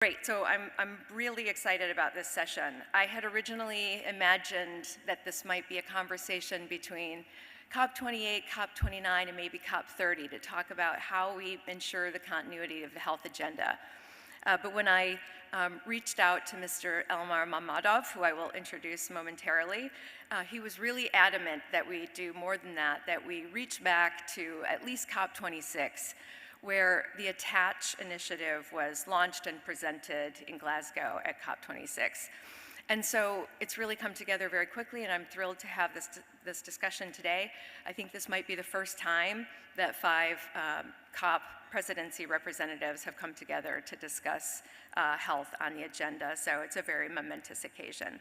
Great, so I'm really excited about this session. I had originally imagined that this might be a conversation between COP28, COP29, and maybe COP30 to talk about how we ensure the continuity of the health agenda. But when I reached out to Mr. Elmar Mammadov, who I will introduce momentarily, he was really adamant that we do more than that, that we reach back to at least COP26, where the Attach initiative was launched and presented in Glasgow at COP26. And so it's really come together very quickly, and I'm thrilled to have this discussion today. I think this might be the first time that 5 COP presidency representatives have come together to discuss health on the agenda, so it's a very momentous occasion.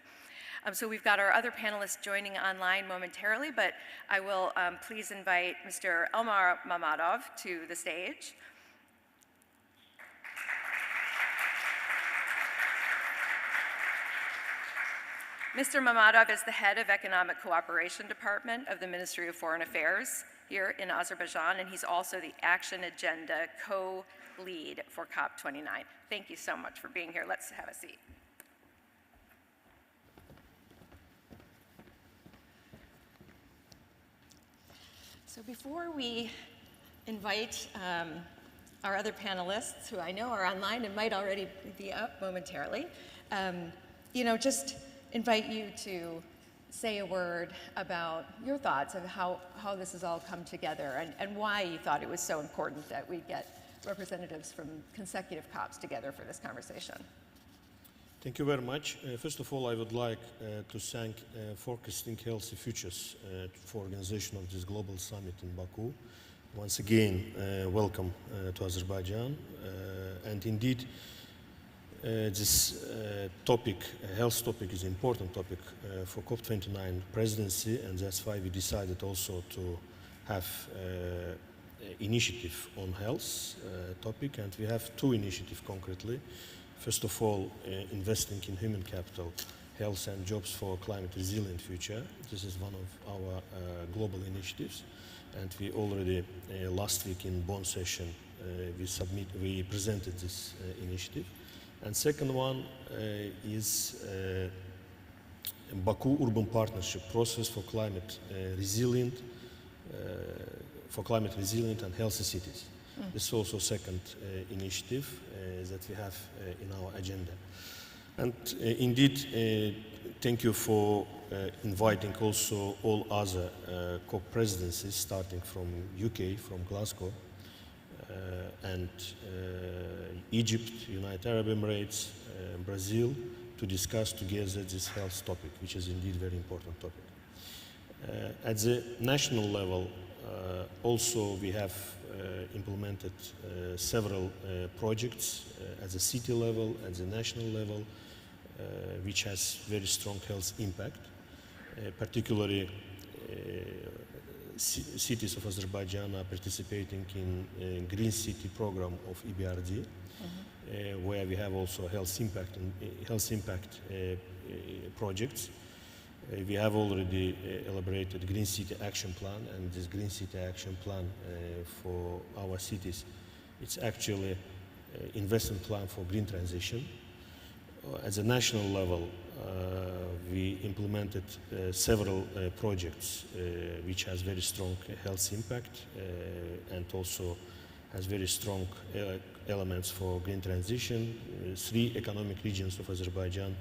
So we've got our other panelists joining online momentarily, but I will please invite Mr. Elmar Mammadov to the stage. Mr. Mammadov is the head of Economic Cooperation Department of the Ministry of Foreign Affairs here in Azerbaijan, and he's also the Action Agenda co-lead for COP29. Thank you so much for being here. Let's have a seat. So before we invite our other panelists, who I know are online and might already be up momentarily, just invite you to say a word about your thoughts of how this has all come together and why you thought it was so important that we get representatives from consecutive COPs together for this conversation. Thank you very much. First of all, I would like to thank Forecasting Healthy Futures for organization of this global summit in Baku. Once again, welcome to Azerbaijan. And indeed, this topic, health topic, is an important topic for COP29 presidency, and that's why we decided also to have initiative on health topic, and we have 2 initiatives concretely. First of all, investing in human capital, health and jobs for climate resilient future. This is one of our global initiatives, and we already last week in Bonn session we presented this initiative. And second one is Baku Urban Partnership process for climate resilient and healthy cities. This is also second initiative that we have in our agenda. And indeed, thank you for inviting also all other COP presidencies, starting from UK, from Glasgow, and Egypt, United Arab Emirates, Brazil, to discuss together this health topic, which is indeed a very important topic. At the national level, also we have implemented several projects at the city level, at the national level, which has very strong health impact. Particularly, cities of Azerbaijan are participating in Green City program of EBRD, where we have also health impact projects. We have already elaborated Green City Action Plan, and this Green City Action Plan for our cities, it's actually investment plan for green transition. At the national level, we implemented several projects which has very strong health impact and also has very strong elements for green transition. 3 economic regions of Azerbaijan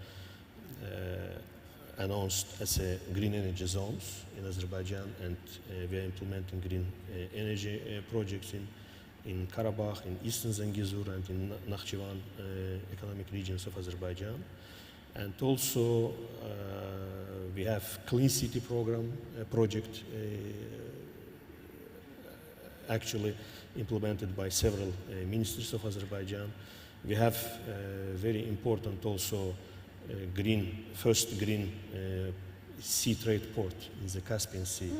announced as green energy zones in Azerbaijan, and we are implementing green energy projects in Karabakh, in Eastern Zangezur, and in Nakhchivan economic regions of Azerbaijan. And also we have Clean City program project actually implemented by several ministries of Azerbaijan. We have very important also first green sea trade port in the Caspian Sea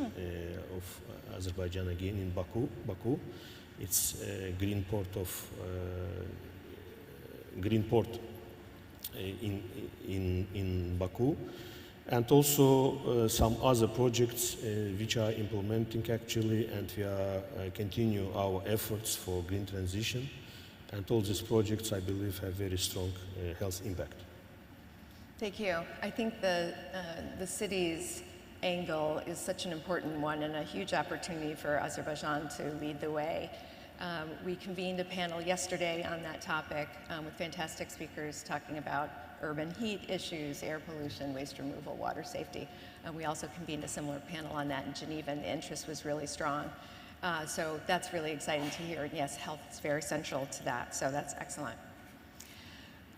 of Azerbaijan, again in Baku. It's a green port in Baku, and also some other projects which are implementing actually, and we are continue our efforts for green transition. And all these projects, I believe, have very strong health impact. Thank you. I think the city's angle is such an important one and a huge opportunity for Azerbaijan to lead the way. We convened a panel yesterday on that topic with fantastic speakers talking about urban heat issues, air pollution, waste removal, water safety. And we also convened a similar panel on that in Geneva, and the interest was really strong. So that's really exciting to hear. And yes, health is very central to that, so that's excellent.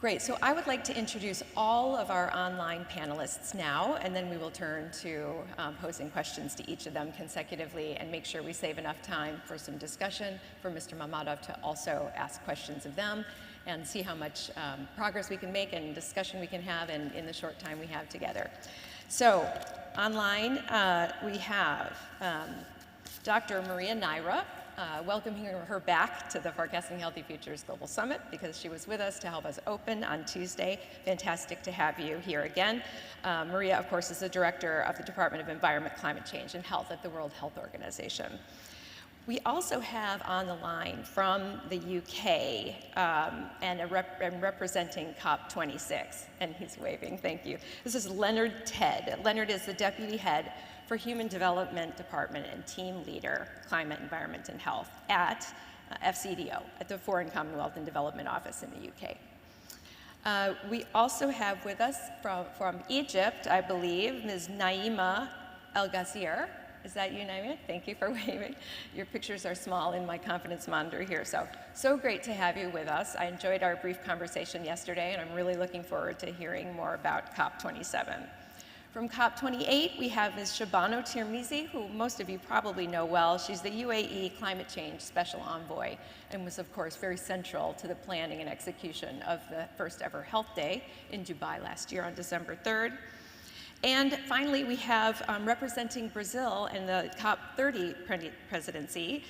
Great, so I would like to introduce all of our online panelists now, and then we will turn to posing questions to each of them consecutively and make sure we save enough time for some discussion for Mr. Mamadov to also ask questions of them and see how much progress we can make and discussion we can have in the short time we have together. So online we have Dr. Maria Naira, welcoming her back to the Forecasting Healthy Futures Global Summit because she was with us to help us open on Tuesday. Fantastic to have you here again. Maria, of course, is the director of the Department of Environment, Climate Change, and Health at the World Health Organization. We also have on the line from the UK and representing COP 26, and he's waving, thank you. This is Leonard Ted. Leonard is the deputy head for Human Development Department and team leader, Climate, Environment, and Health at FCDO, at the Foreign Commonwealth and Development Office in the UK. We also have with us from Egypt, I believe, Ms. Naima El Ghazir. Is that you, Naima? Thank you for waving. Your pictures are small in my confidence monitor here, so great to have you with us. I enjoyed our brief conversation yesterday, and I'm really looking forward to hearing more about COP27. From COP28, we have Ms. Shabano Tirmizi, who most of you probably know well. She's the UAE Climate Change Special Envoy and was, of course, very central to the planning and execution of the first ever Health Day in Dubai last year on December 3rd. And finally, we have representing Brazil in the COP30 presidency,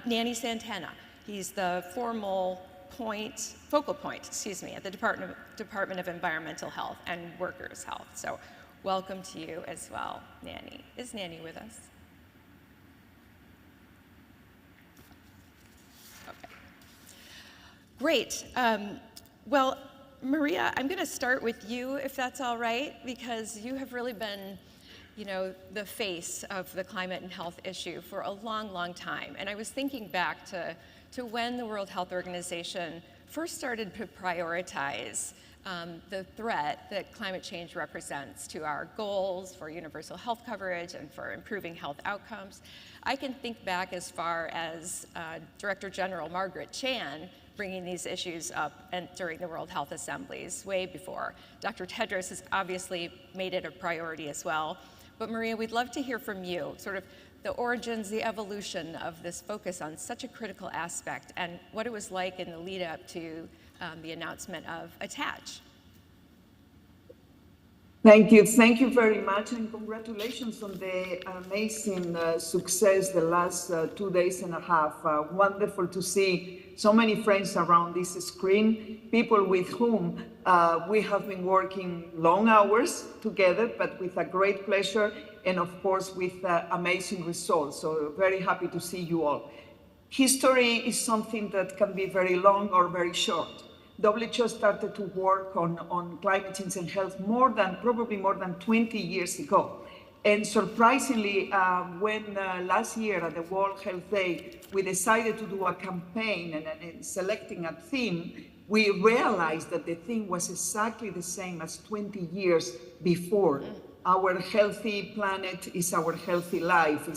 Nanny Santana. He's the focal point, at the Department of Environmental Health and Workers' Health. So welcome to you as well, Nanny. Is Nanny with us? Okay. Great. Well, Maria, I'm going to start with you, if that's all right, because you have really been, the face of the climate and health issue for a long, long time. And I was thinking back to when the World Health Organization first started to prioritize the threat that climate change represents to our goals for universal health coverage and for improving health outcomes. I can think back as far as Director General Margaret Chan bringing these issues up during the World Health Assemblies way before. Dr. Tedros has obviously made it a priority as well. But Maria, we'd love to hear from you, sort of the origins, the evolution of this focus on such a critical aspect and what it was like in the lead up to the announcement of ATTACH. Thank you very much, and congratulations on the amazing success the last 2 days and a half. Wonderful to see so many friends around this screen, people with whom we have been working long hours together, but with a great pleasure, and of course with amazing results. So very happy to see you all. History is something that can be very long or very short. WHO started to work on climate change and health probably more than 20 years ago. And surprisingly, when last year at the World Health Day, we decided to do a campaign and selecting a theme, we realized that the theme was exactly the same as 20 years before. Our healthy planet is our healthy life.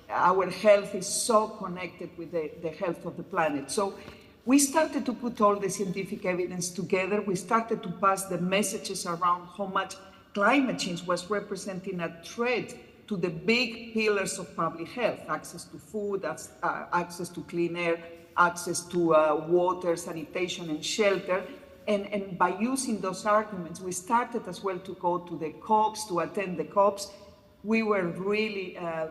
Our health is so connected with the health of the planet. So we started to put all the scientific evidence together. We started to pass the messages around how much climate change was representing a threat to the big pillars of public health: access to food, access to clean air, access to water, sanitation, and shelter. And by using those arguments, we started as well to go to the COPs, to attend the COPs. We were really a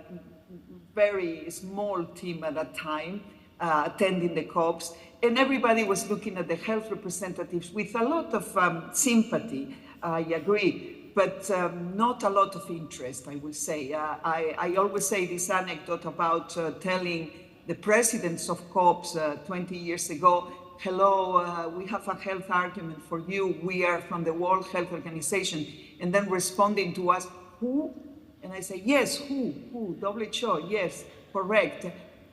very small team at that time, attending the COPs. And everybody was looking at the health representatives with a lot of sympathy, I agree, but not a lot of interest, I will say. I always say this anecdote about telling the presidents of COPs 20 years ago hello, we have a health argument for you. We are from the World Health Organization. And then responding to us, who? And I say, yes, who? WHO, yes, correct.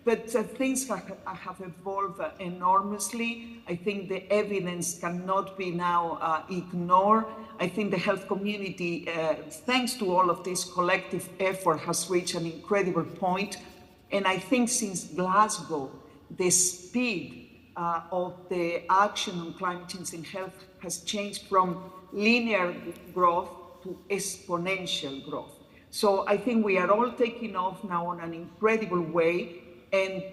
But things have evolved enormously. I think the evidence cannot be now ignored. I think the health community, thanks to all of this collective effort, has reached an incredible point. And I think since Glasgow, the speed of the action on climate change and health has changed from linear growth to exponential growth. So I think we are all taking off now on an incredible way. And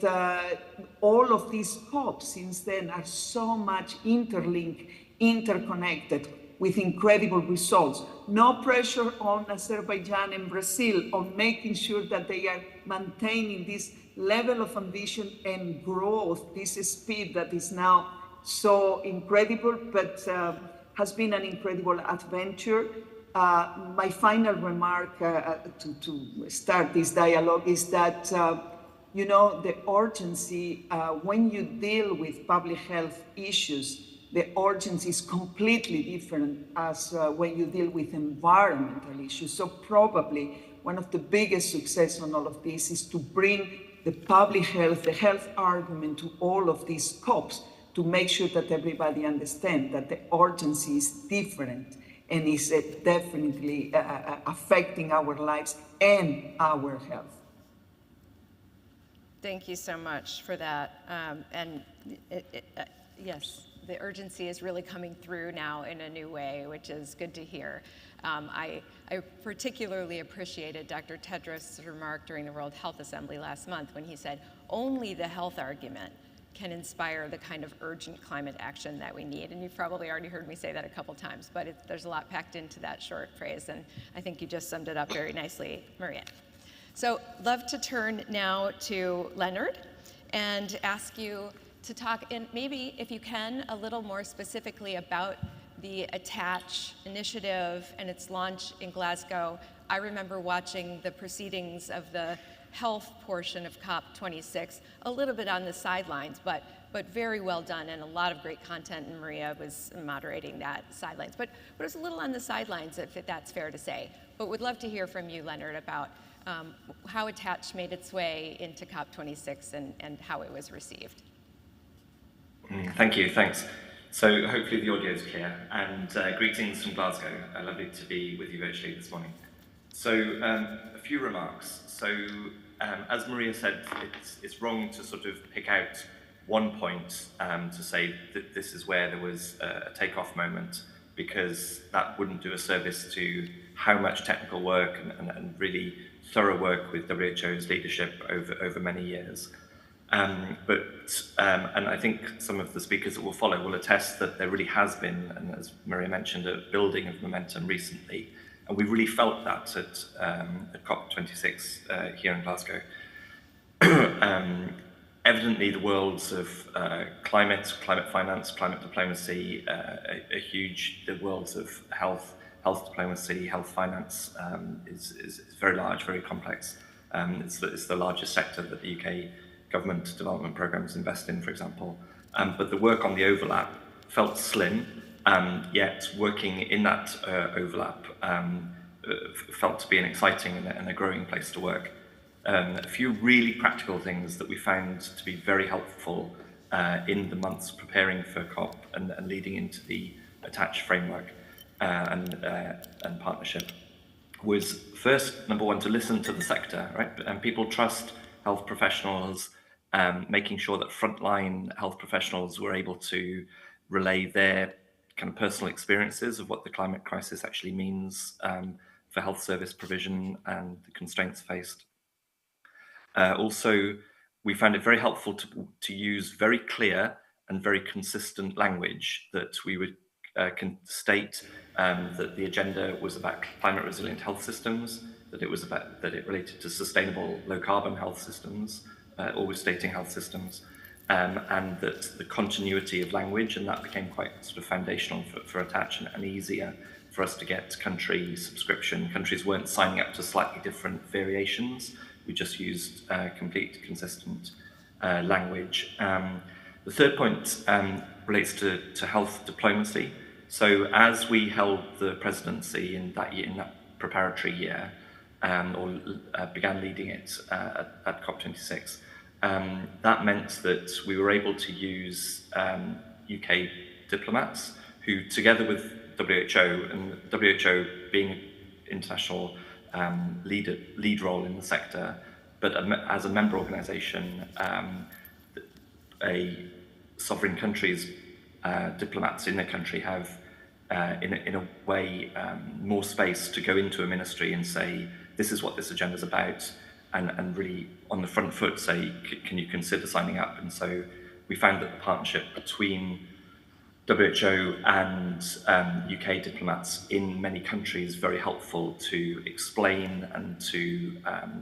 all of these COPs since then are so much interlinked, interconnected, with incredible results. No pressure on Azerbaijan and Brazil on making sure that they are maintaining this level of ambition and growth, this speed that is now so incredible, but has been an incredible adventure. My final remark to start this dialogue is that you know, the urgency, when you deal with public health issues, the urgency is completely different as when you deal with environmental issues. So probably one of the biggest success on all of this is to bring the public health, the health argument to all of these COPs to make sure that everybody understands that the urgency is different and is definitely affecting our lives and our health. Thank you so much for that. Yes, the urgency is really coming through now in a new way, which is good to hear. I particularly appreciated Dr. Tedros' remark during the World Health Assembly last month when he said, only the health argument can inspire the kind of urgent climate action that we need. And you've probably already heard me say that a couple times, but there's a lot packed into that short phrase, and I think you just summed it up very nicely, Maria. So love to turn now to Leonard and ask you to talk, and maybe if you can, a little more specifically about the Attach initiative and its launch in Glasgow. I remember watching the proceedings of the health portion of COP26, a little bit on the sidelines, but very well done and a lot of great content, and Maria was moderating that sidelines. But it was a little on the sidelines, if that's fair to say. But would love to hear from you, Leonard, about how Attach made its way into COP26 and how it was received. Thank you, thanks. So hopefully the audio is clear, and greetings from Glasgow. Lovely to be with you virtually this morning. So a few remarks. So as Maria said, it's wrong to sort of pick out one point to say that this is where there was a takeoff moment, because that wouldn't do a service to how much technical work and really thorough work with WHO's leadership over many years. And I think some of the speakers that will follow will attest that there really has been, and as Maria mentioned, a building of momentum recently. And we really felt that at COP26 here in Glasgow. Evidently, the worlds of climate finance, climate diplomacy are huge. The worlds of health diplomacy, health finance is very large, very complex. It's the largest sector that the UK government development programs invest in, for example. But the work on the overlap felt slim, yet working in that overlap felt to be an exciting and a growing place to work. A few really practical things that we found to be very helpful in the months preparing for COP and leading into the Attach framework and partnership was first, number one, to listen to the sector, right? And people trust health professionals, making sure that frontline health professionals were able to relay their kind of personal experiences of what the climate crisis actually means for health service provision and the constraints faced. Also, we found it very helpful to use very clear and very consistent language that we would can state that the agenda was about climate resilient health systems, that it related to sustainable low carbon health systems, always stating health systems, and that the continuity of language, and that became quite sort of foundational for Attach and easier for us to get country subscription. Countries weren't signing up to slightly different variations. We just used complete consistent language. The third point relates to health diplomacy. So as we held the presidency in that year, in that preparatory year, began leading it at COP26, that meant that we were able to use UK diplomats who, together with WHO, and WHO being an international lead role in the sector, but as a member organisation, a sovereign country's diplomats in their country have, in a way, more space to go into a ministry and say, this is what this agenda is about, and really on the front foot say, can you consider signing up? And so we found that the partnership between WHO and UK diplomats in many countries very helpful to explain and to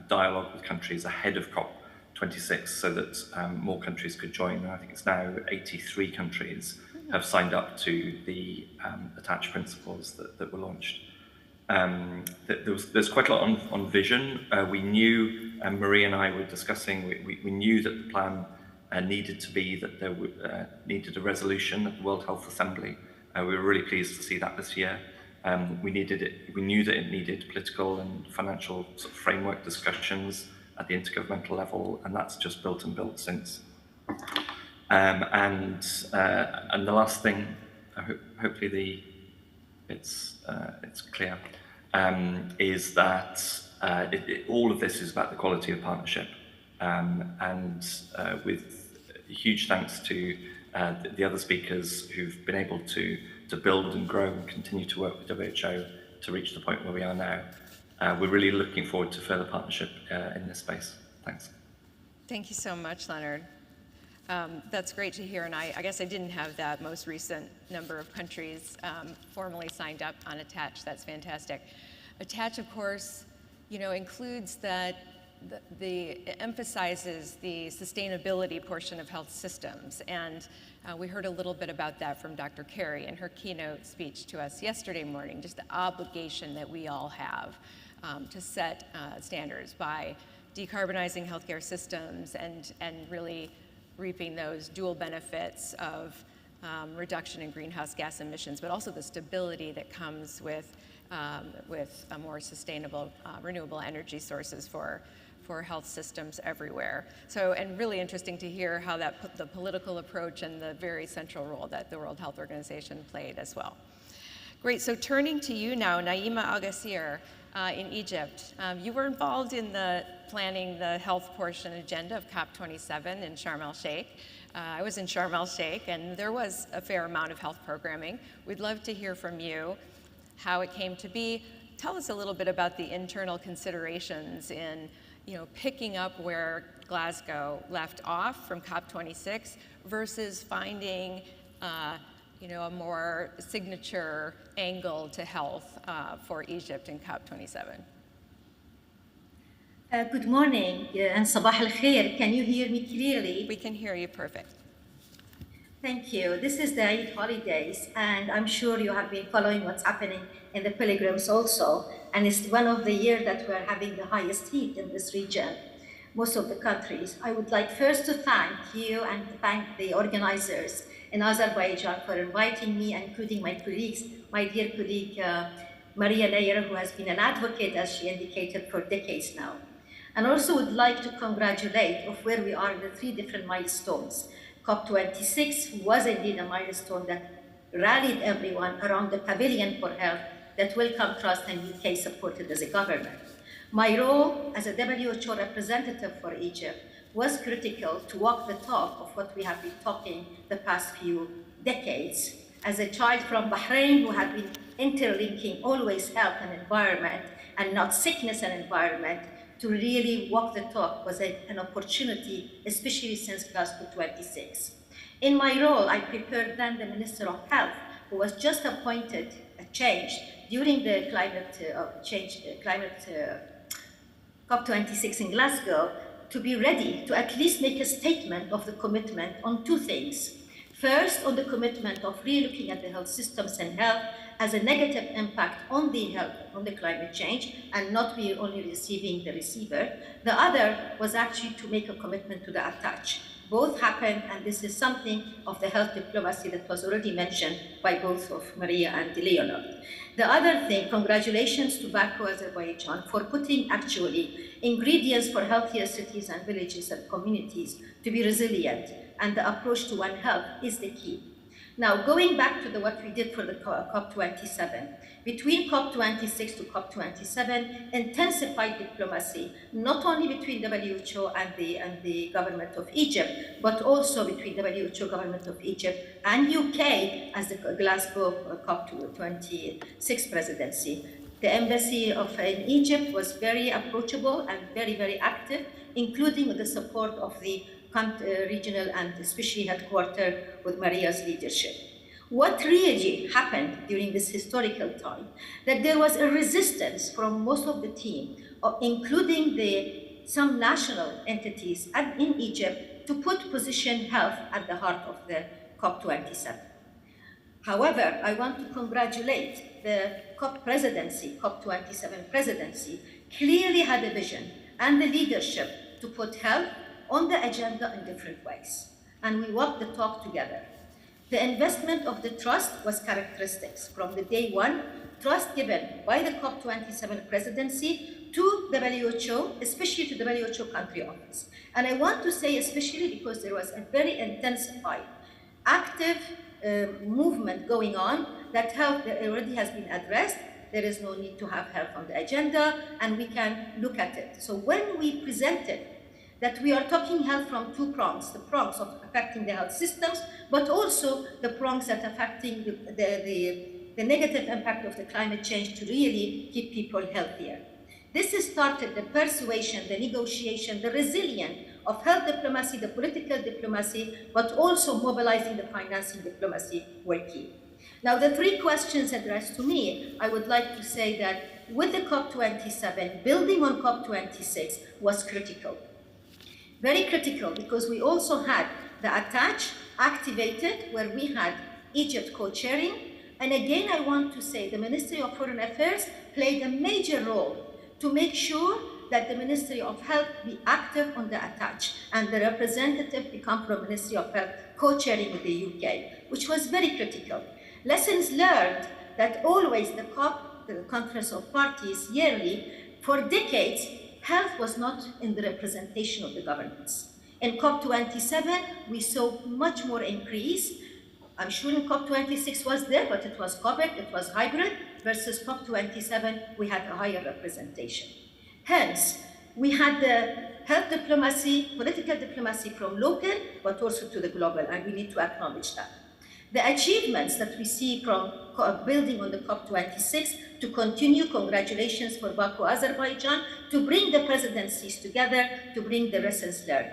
dialogue with countries ahead of COP26 so that more countries could join. And I think it's now 83 countries have signed up to the attached principles that were launched. There's quite a lot on vision. We knew, and Marie and I were discussing, we knew that the plan needed to be that there needed a resolution at the World Health Assembly. We were really pleased to see that this year. We knew that it needed political and financial sort of framework discussions at the intergovernmental level, and that's just built and built since. And the last thing, hopefully it's clear, is that all of this is about the quality of partnership, and with huge thanks to the other speakers who've been able to build and grow and continue to work with WHO to reach the point where we are now. We're really looking forward to further partnership in this space. Thanks. Thank you so much, Leonard. That's great to hear, and I guess I didn't have that most recent number of countries formally signed up on Attach. That's fantastic. Attach, of course, includes that emphasizes the sustainability portion of health systems, and we heard a little bit about that from Dr. Carey in her keynote speech to us yesterday morning, just the obligation that we all have to set standards by decarbonizing healthcare systems and really reaping those dual benefits of reduction in greenhouse gas emissions, but also the stability that comes with a more sustainable renewable energy sources for health systems everywhere. So, and really interesting to hear how the political approach and the very central role that the World Health Organization played as well. Great, so turning to you now, Naima Al-Gassir in Egypt. You were involved in planning the health portion agenda of COP27 in Sharm el-Sheikh. I was in Sharm el-Sheikh, and there was a fair amount of health programming. We'd love to hear from you how it came to be. Tell us a little bit about the internal considerations in picking up where Glasgow left off from COP26 versus finding a more signature angle to health for Egypt in COP27. Good morning and Sabah al-Khair. Can you hear me clearly? We can hear you perfect. Thank you. This is the Eid holidays, and I'm sure you have been following what's happening in the pilgrims also. And it's one of the years that we're having the highest heat in this region, most of the countries. I would like first to thank you and thank the organizers in Azerbaijan for inviting me, including my colleagues, my dear colleague Maria Leyer, who has been an advocate, as she indicated, for decades now. And also would like to congratulate of where we are in the 3 different milestones. COP26 was indeed a milestone that rallied everyone around the pavilion for health that Wellcome Trust and UK supported as a government. My role as a WHO representative for Egypt was critical to walk the talk of what we have been talking the past few decades. As a child from Bahrain who had been interlinking always health and environment and not sickness and environment, to really walk the talk was an opportunity, especially since Glasgow 26. In my role, I prepared then the Minister of Health, who was just appointed, changed during the climate COP26 in Glasgow, to be ready to at least make a statement of the commitment on 2 things. First, on the commitment of re-looking at the health systems and health as a negative impact on the health, on the climate change, and not be only receiving the receiver. The other was actually to make a commitment to the Attach. Both happened, and this is something of the health diplomacy that was already mentioned by both of Maria and Leonard. The other thing, congratulations to Baku, Azerbaijan, for putting actually ingredients for healthier cities and villages and communities to be resilient, and the approach to One Health is the key. Now, going back to what we did for the COP27, between COP26 to COP27, intensified diplomacy, not only between WHO and the government of Egypt, but also between the WHO government of Egypt and UK as the Glasgow COP26 presidency. The embassy in Egypt was very approachable and very, very active, including with the support of the regional and especially headquarters with Maria's leadership. What really happened during this historical time, that there was a resistance from most of the team, including some national entities in Egypt, to position health at the heart of the COP27. However, I want to congratulate the COP presidency, COP27 presidency, clearly had a vision and the leadership to put health on the agenda in different ways. And we walked the talk together. The investment of the trust was characteristics from the day one, trust given by the COP27 presidency to the WHO, especially to the WHO country office. And I want to say especially because there was a very intensified, active movement going on that health already has been addressed. There is no need to have health on the agenda, and we can look at it. So when we presented that we are talking health from two prongs, the prongs of affecting the health systems, but also the prongs that are affecting the negative impact of the climate change to really keep people healthier. This has started the persuasion, the negotiation, the resilience of health diplomacy, the political diplomacy, but also mobilizing the financing diplomacy were key. Now, the three questions addressed to me, I would like to say that with the COP27, building on COP26 was critical. Very critical, because we also had the attach activated, where we had Egypt co-chairing. And again, I want to say the Ministry of Foreign Affairs played a major role to make sure that the Ministry of Health be active on the attach, and the representative become from Ministry of Health co-chairing with the UK, which was very critical. Lessons learned that always the COP, the Conference of Parties, yearly, for decades, health was not in the representation of the governments. In COP27, we saw much more increase. I'm sure in COP26 was there, but it was COVID, it was hybrid, versus COP27, we had a higher representation. Hence, we had the health diplomacy, political diplomacy from local, but also to the global, and we need to acknowledge that. The achievements that we see from building on the COP26 to continue, congratulations for Baku, Azerbaijan, to bring the presidencies together, to bring the lessons learned.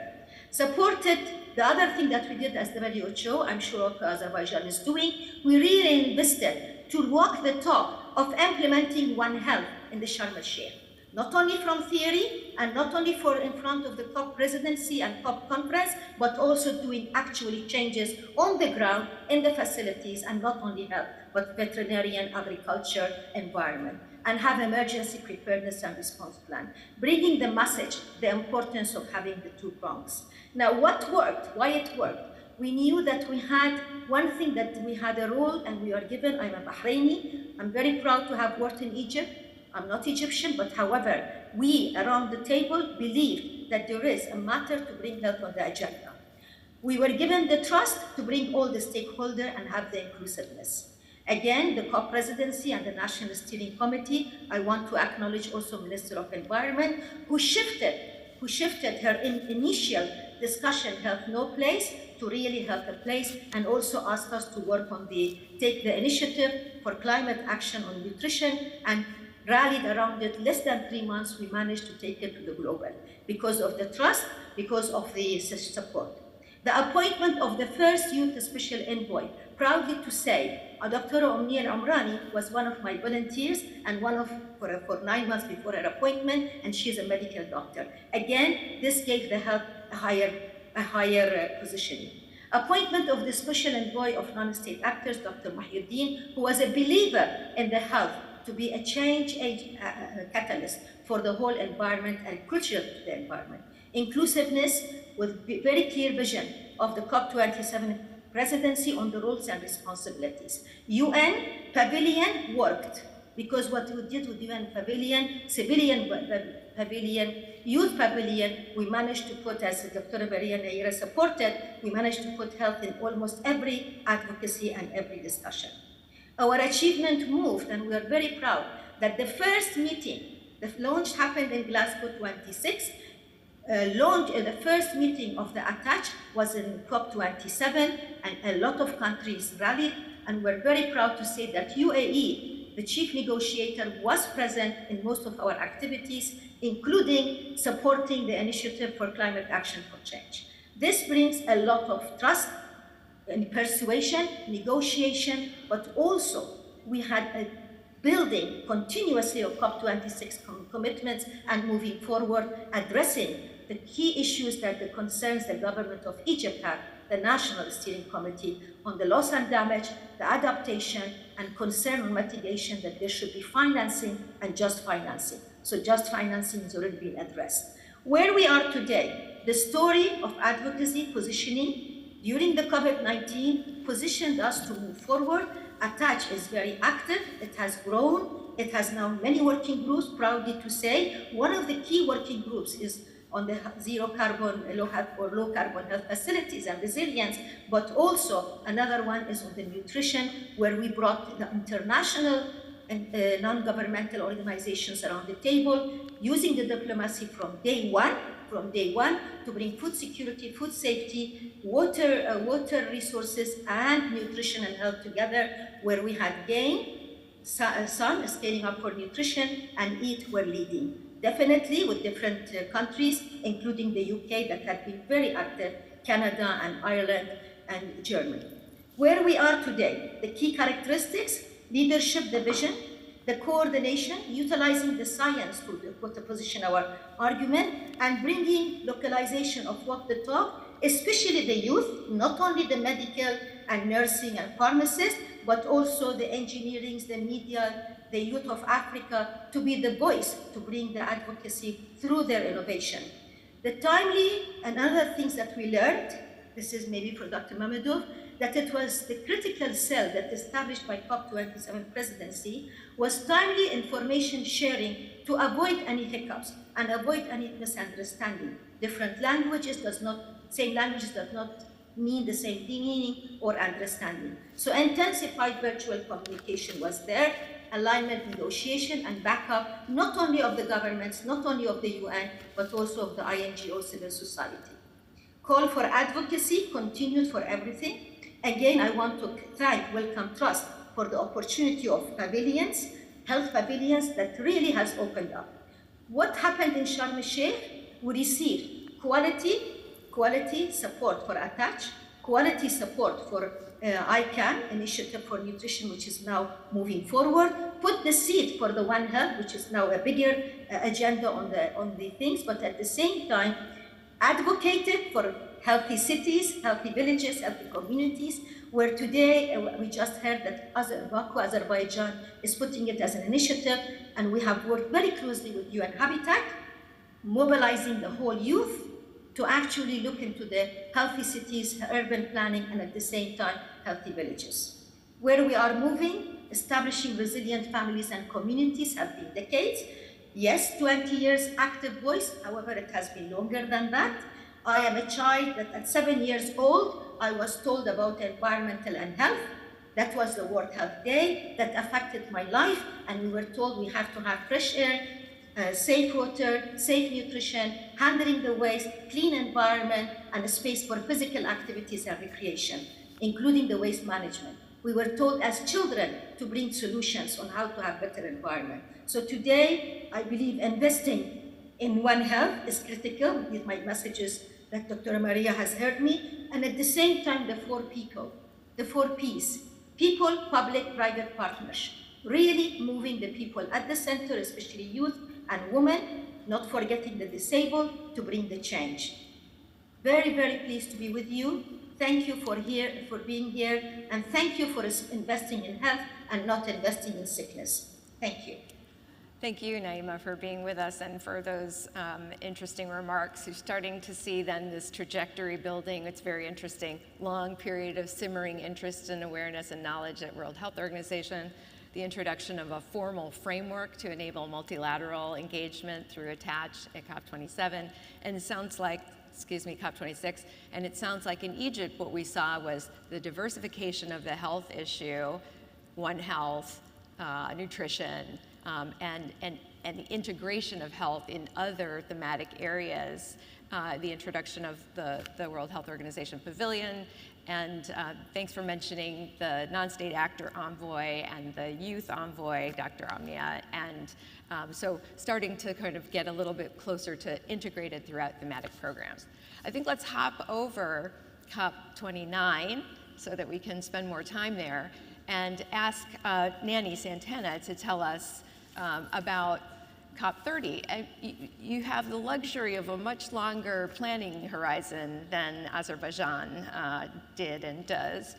Supported the other thing that we did as the WHO, I'm sure Azerbaijan is doing, we really invested to walk the talk of implementing One Health in the Sharm el-Sheikh. Not only from theory, and not only for in front of the COP presidency and COP conference, but also doing actually changes on the ground in the facilities, and not only health, but veterinarian, agriculture, environment, and have emergency preparedness and response plan, bringing the message, the importance of having the two prongs. Now, what worked, why it worked? We knew that we had one thing, that we had a role, and we are given, I'm a Bahraini, I'm very proud to have worked in Egypt. I'm not Egyptian, but however, we around the table believed that there is a matter to bring health on the agenda. We were given the trust to bring all the stakeholders and have the inclusiveness. Again, the COP presidency and the National Steering Committee, I want to acknowledge also Minister of Environment, who shifted her initial discussion, health no place, to really health a place, and also asked us to work on take the initiative for climate action on nutrition, and rallied around it. Less than 3 months, we managed to take it to the global because of the trust, because of the support. The appointment of the first youth special envoy, proudly to say, Dr. Omnia Al-Amrani was one of my volunteers and for 9 months before her appointment, and she's a medical doctor. Again, this gave the health a higher positioning. Appointment of the special envoy of non-state actors, Dr. Mahyuddin, who was a believer in the health, to be a change catalyst for the whole environment and crucial to the environment. inclusiveness with very clear vision of the COP27 presidency on the roles and responsibilities. UN Pavilion worked, because what we did with UN Pavilion, Civilian Pavilion, Youth Pavilion, we managed to put, as Dr. Maria Neira supported, we managed to put health in almost every advocacy and every discussion. Our achievement moved, and we are very proud that the first meeting, the launch happened in Glasgow 26, the first meeting of the ATACH was in COP27, and a lot of countries rallied, and we're very proud to say that UAE, the chief negotiator, was present in most of our activities, including supporting the initiative for climate action for change. This brings a lot of trust and persuasion, negotiation, but also we had a building continuously of COP26 commitments and moving forward, addressing the key issues that the concerns the government of Egypt had, the National Steering Committee, on the loss and damage, the adaptation, and concern on mitigation, that there should be financing and just financing. So just financing has already been addressed. Where we are today, the story of advocacy positioning during the COVID-19 positioned us to move forward. ATACH is very active, it has grown, it has now many working groups, proudly to say. One of the key working groups is on the zero carbon, low carbon health facilities and resilience, but also another one is on the nutrition, where we brought the international and non-governmental organizations around the table, using the diplomacy from day one to bring food security, food safety, water resources, and nutrition and health together, where we had GAIN, Sun scaling up for nutrition, and EAT were leading. Definitely with different countries, including the UK that had been very active, Canada and Ireland and Germany. Where we are today, the key characteristics: leadership, the vision, the coordination, utilizing the science to position our argument, and bringing localization of what the talk, especially the youth, not only the medical and nursing and pharmacists, but also the engineering, the media, the youth of Africa, to be the voice to bring the advocacy through their innovation. The timely and other things that we learned, this is maybe for Dr. Mamadou, that it was the critical cell that established by COP27 presidency was timely information sharing to avoid any hiccups and avoid any misunderstanding. Different languages same languages does not mean the same meaning or understanding. So intensified virtual communication was there, alignment, negotiation, and backup, not only of the governments, not only of the UN, but also of the INGO civil society. Call for advocacy continued for everything. Again, I want to thank Wellcome Trust for the opportunity of pavilions, health pavilions, that really has opened up. What happened in Sharm el-Sheikh? We received quality support for ATACH, quality support for ICANN, Initiative for Nutrition, which is now moving forward, put the seed for the One Health, which is now a bigger agenda on the things, but at the same time, advocated for healthy cities, healthy villages, healthy communities, where today we just heard that Baku, Azerbaijan is putting it as an initiative, and we have worked very closely with UN Habitat, mobilizing the whole youth to actually look into the healthy cities, urban planning, and at the same time, healthy villages. Where we are moving, establishing resilient families and communities have been decades. Yes, 20 years active voice, however, it has been longer than that. I am a child that at 7 years old, I was told about environmental and health. That was the World Health Day that affected my life, and we were told we have to have fresh air, safe water, safe nutrition, handling the waste, clean environment, and a space for physical activities and recreation, including the waste management. We were told as children to bring solutions on how to have better environment. So today, I believe investing in One Health is critical, with my messages that Dr. Maria has heard me, and at the same time, the four Ps, people, public, private partnership, really moving the people at the center, especially youth and women, not forgetting the disabled, to bring the change. Very, very pleased to be with you. Thank you for being here, and thank you for investing in health and not investing in sickness. Thank you. Thank you, Naima, for being with us and for those interesting remarks. You're starting to see then this trajectory building. It's very interesting. Long period of simmering interest and awareness and knowledge at World Health Organization, the introduction of a formal framework to enable multilateral engagement through ATTACH at COP27, and it sounds like, COP26, and it sounds like in Egypt what we saw was the diversification of the health issue, One Health, nutrition, and the integration of health in other thematic areas, the introduction of the World Health Organization Pavilion, and thanks for mentioning the non-state actor envoy and the youth envoy, Dr. Omnia, and so starting to kind of get a little bit closer to integrated throughout thematic programs. I think let's hop over COP29 so that we can spend more time there and ask Nanny Santana to tell us about COP30. You have the luxury of a much longer planning horizon than Azerbaijan did and does,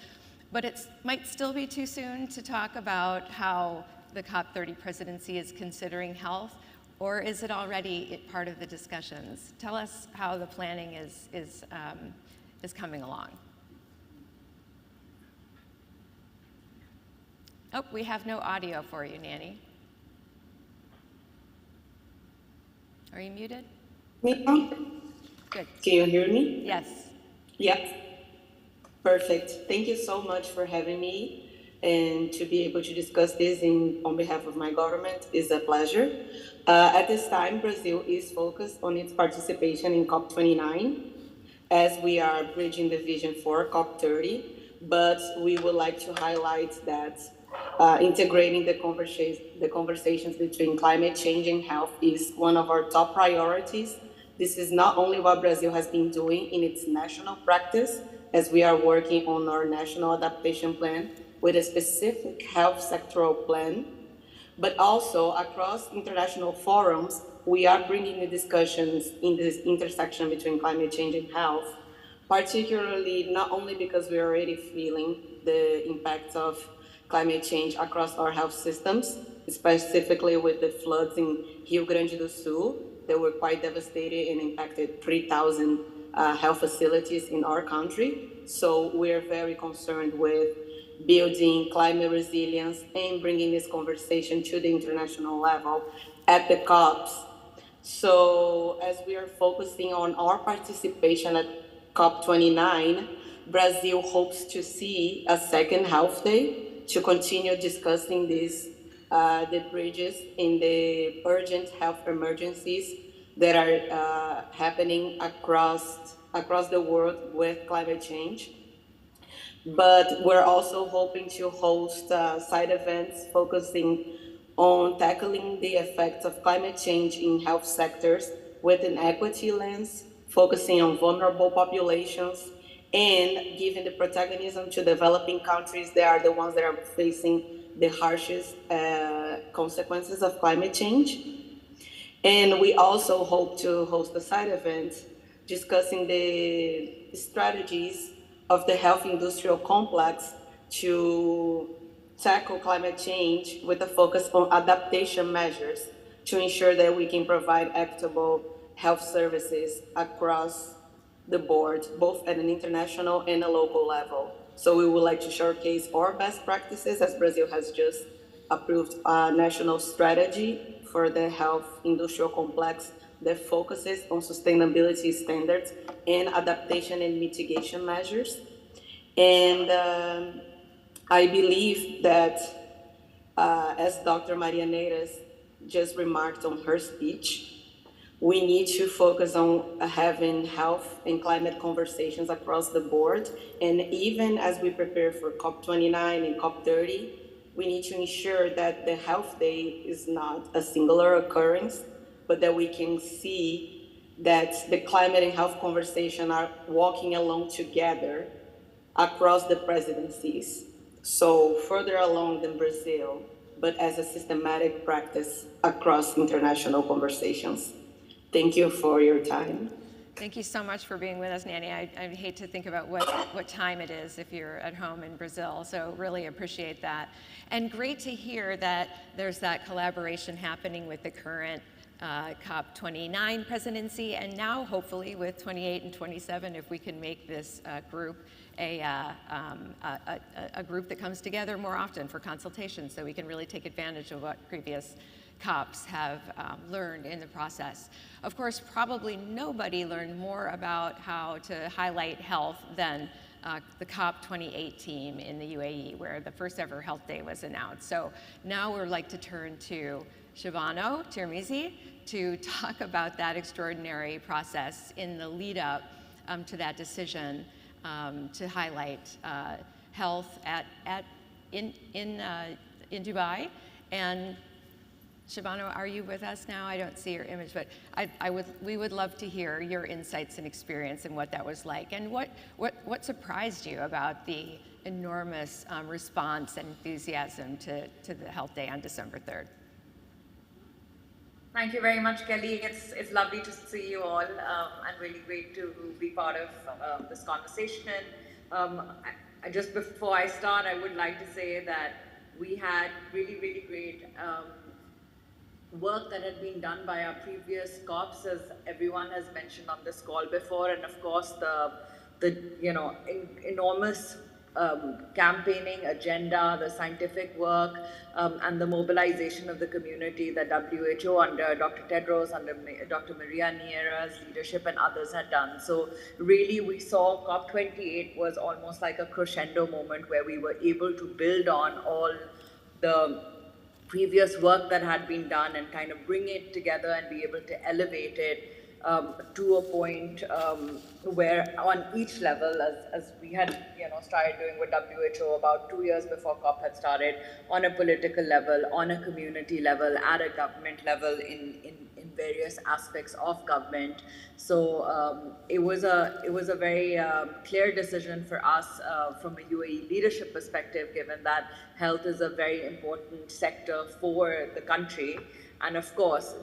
but it might still be too soon to talk about how the COP30 presidency is considering health, or is it already part of the discussions? Tell us how the planning is coming along. Oh, we have no audio for you, Nanny. Are you muted? Me? Good. Can you hear me? Yes. Yeah. Perfect. Thank you so much for having me, and to be able to discuss this on behalf of my government is a pleasure. At this time, Brazil is focused on its participation in COP29 as we are bridging the vision for COP30, but we would like to highlight that integrating the conversations between climate change and health is one of our top priorities. This is not only what Brazil has been doing in its national practice, as we are working on our national adaptation plan with a specific health sectoral plan, but also across international forums, we are bringing the discussions in this intersection between climate change and health, particularly not only because we're already feeling the impacts of climate change across our health systems, specifically with the floods in Rio Grande do Sul that were quite devastating and impacted 3,000 health facilities in our country. So we're very concerned with building climate resilience and bringing this conversation to the international level at the COPs. So as we are focusing on our participation at COP29, Brazil hopes to see a second health day to continue discussing these the bridges in the urgent health emergencies that are happening across the world with climate change. But we're also hoping to host side events focusing on tackling the effects of climate change in health sectors with an equity lens, focusing on vulnerable populations, and giving the protagonism to developing countries that are the ones that are facing the harshest consequences of climate change. And we also hope to host a side event discussing the strategies of the health industrial complex to tackle climate change with a focus on adaptation measures to ensure that we can provide equitable health services across the board, both at an international and a local level. So we would like to showcase our best practices, as Brazil has just approved a national strategy for the health industrial complex that focuses on sustainability standards and adaptation and mitigation measures. And I believe that, as Dr. Maria Neiras just remarked on her speech, we need to focus on having health and climate conversations across the board. And even as we prepare for COP29 and COP30, we need to ensure that the health day is not a singular occurrence, but that we can see that the climate and health conversation are walking along together across the presidencies. So further along than Brazil, but as a systematic practice across international conversations. Thank you for your time. Thank you so much for being with us, Nanny. I hate to think about what time it is if you're at home in Brazil, so really appreciate that. And great to hear that there's that collaboration happening with the current COP 29 presidency, and now hopefully with 28 and 27, if we can make this group a group that comes together more often for consultation, so we can really take advantage of what previous COPs have learned in the process. Of course, probably nobody learned more about how to highlight health than the COP 28 team in the UAE, where the first ever health day was announced. So now we'd like to turn to Shivano Tirmizi to talk about that extraordinary process in the lead up to that decision to highlight health in Dubai. And Shivano, are you with us now? I don't see your image, but we would love to hear your insights and experience and what that was like, and what surprised you about the enormous response and enthusiasm to the Health Day on December 3rd. Thank you very much, Kelly. It's lovely to see you all, and really great to be part of this conversation. Just before I start, I would like to say that we had really great work that had been done by our previous COPs, as everyone has mentioned on this call before, and of course the enormous campaigning agenda, the scientific work, and the mobilization of the community that WHO under Dr. Tedros, under Dr. Maria Neira's leadership and others had done. So really we saw COP28 was almost like a crescendo moment where we were able to build on all the previous work that had been done and kind of bring it together and be able to elevate it to a point where on each level, as we had started doing with WHO about 2 years before COP had started, on a political level, on a community level, at a government level, in various aspects of government. So it was a very clear decision for us from a UAE leadership perspective, given that health is a very important sector for the country. And of course,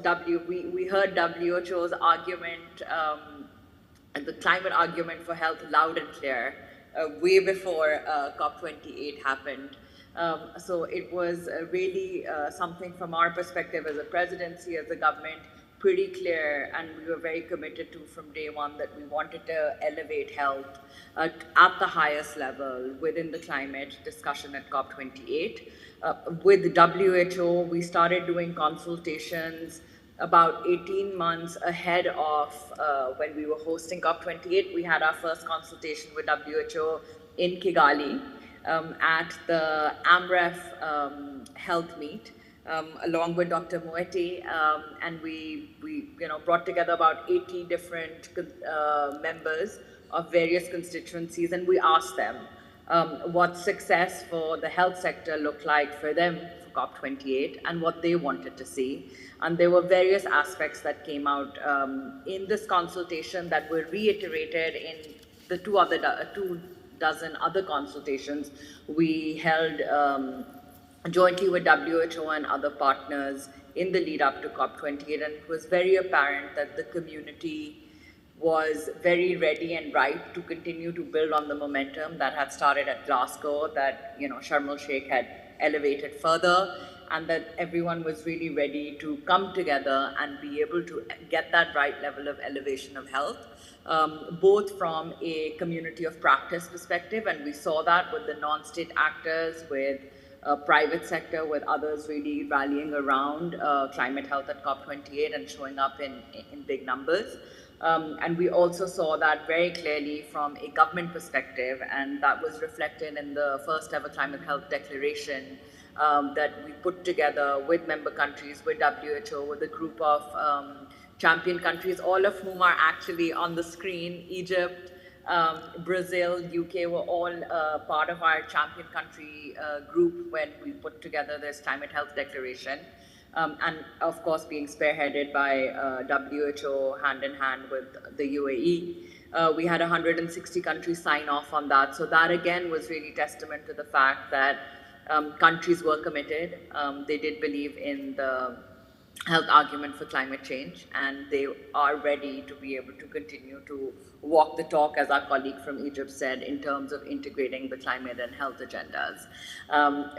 we heard WHO's argument, and the climate argument for health loud and clear way before COP28 happened. So it was really something from our perspective as a presidency, as a government, pretty clear, and we were very committed to from day one that we wanted to elevate health at the highest level within the climate discussion at COP28. With WHO, we started doing consultations about 18 months ahead of when we were hosting COP28. We had our first consultation with WHO in Kigali at the AMREF health meet, along with Dr. Moeti, and we brought together about 80 different members of various constituencies, and we asked them what success for the health sector looked like for them for COP28 and what they wanted to see. And there were various aspects that came out in this consultation that were reiterated in the two dozen other consultations we held jointly with WHO and other partners in the lead up to COP28, and it was very apparent that the community was very ready and ripe to continue to build on the momentum that had started at Glasgow, that Sharm el-Sheikh had elevated further, and that everyone was really ready to come together and be able to get that right level of elevation of health, both from a community of practice perspective, and we saw that with the non-state actors, with private sector, with others really rallying around climate health at COP28 and showing up in big numbers. And we also saw that very clearly from a government perspective, and that was reflected in the first ever climate health declaration that we put together with member countries, with WHO, with a group of champion countries, all of whom are actually on the screen. Egypt, Brazil, UK were all part of our champion country group when we put together this climate health declaration. And of course being spearheaded by WHO hand in hand with the UAE. We had 160 countries sign off on that. So that again was really testament to the fact that countries were committed. They did believe in the health argument for climate change, and they are ready to be able to continue to walk the talk, as our colleague from Egypt said, in terms of integrating the climate and health agendas.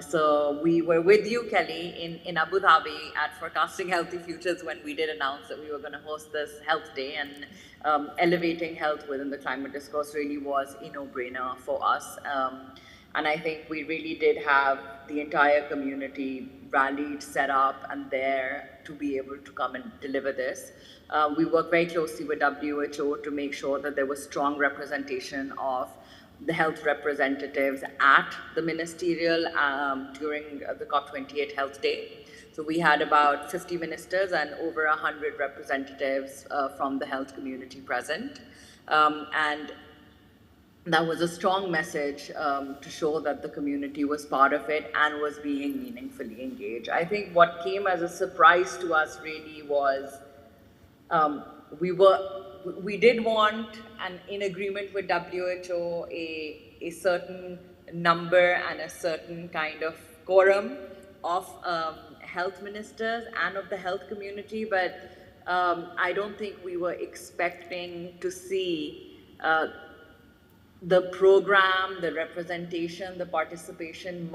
So we were with you, Kelly, in Abu Dhabi at Forecasting Healthy Futures when we did announce that we were going to host this health day, and elevating health within the climate discourse really was a no-brainer for us. And I think we really did have the entire community rallied, set up, and there to be able to come and deliver this. We worked very closely with WHO to make sure that there was strong representation of the health representatives at the ministerial during the COP28 Health Day. So we had about 50 ministers and over 100 representatives from the health community present. And that was a strong message to show that the community was part of it and was being meaningfully engaged. I think what came as a surprise to us really was we did want, and in agreement with WHO, a certain number and a certain kind of quorum of health ministers and of the health community, but I don't think we were expecting to see the program, the representation, the participation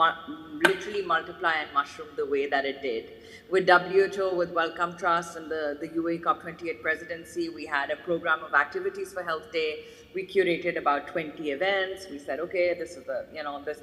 literally multiply and mushroom the way that it did. With WHO, with Wellcome Trust and the UAE COP28 presidency, we had a program of activities for Health Day. We curated about 20 events. We said, okay, this is the,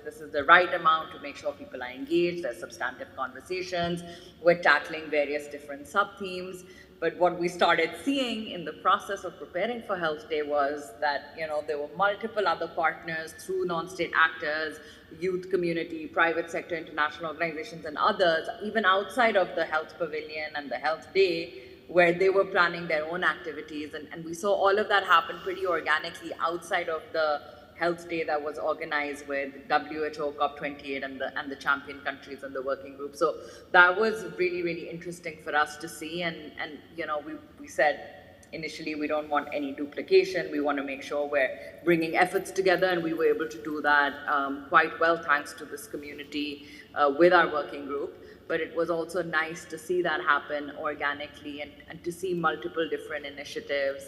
this is the right amount to make sure people are engaged. There's substantive conversations. We're tackling various different sub-themes. But what we started seeing in the process of preparing for Health Day was that, there were multiple other partners through non-state actors, youth community, private sector, international organizations, and others, even outside of the Health Pavilion and the Health Day, where they were planning their own activities. And we saw all of that happen pretty organically outside of the Health Day that was organized with WHO, COP28, and the champion countries and the working group. So that was really, really interesting for us to see. And we said initially we don't want any duplication. We want to make sure we're bringing efforts together, and we were able to do that quite well thanks to this community with our working group. But it was also nice to see that happen organically and to see multiple different initiatives,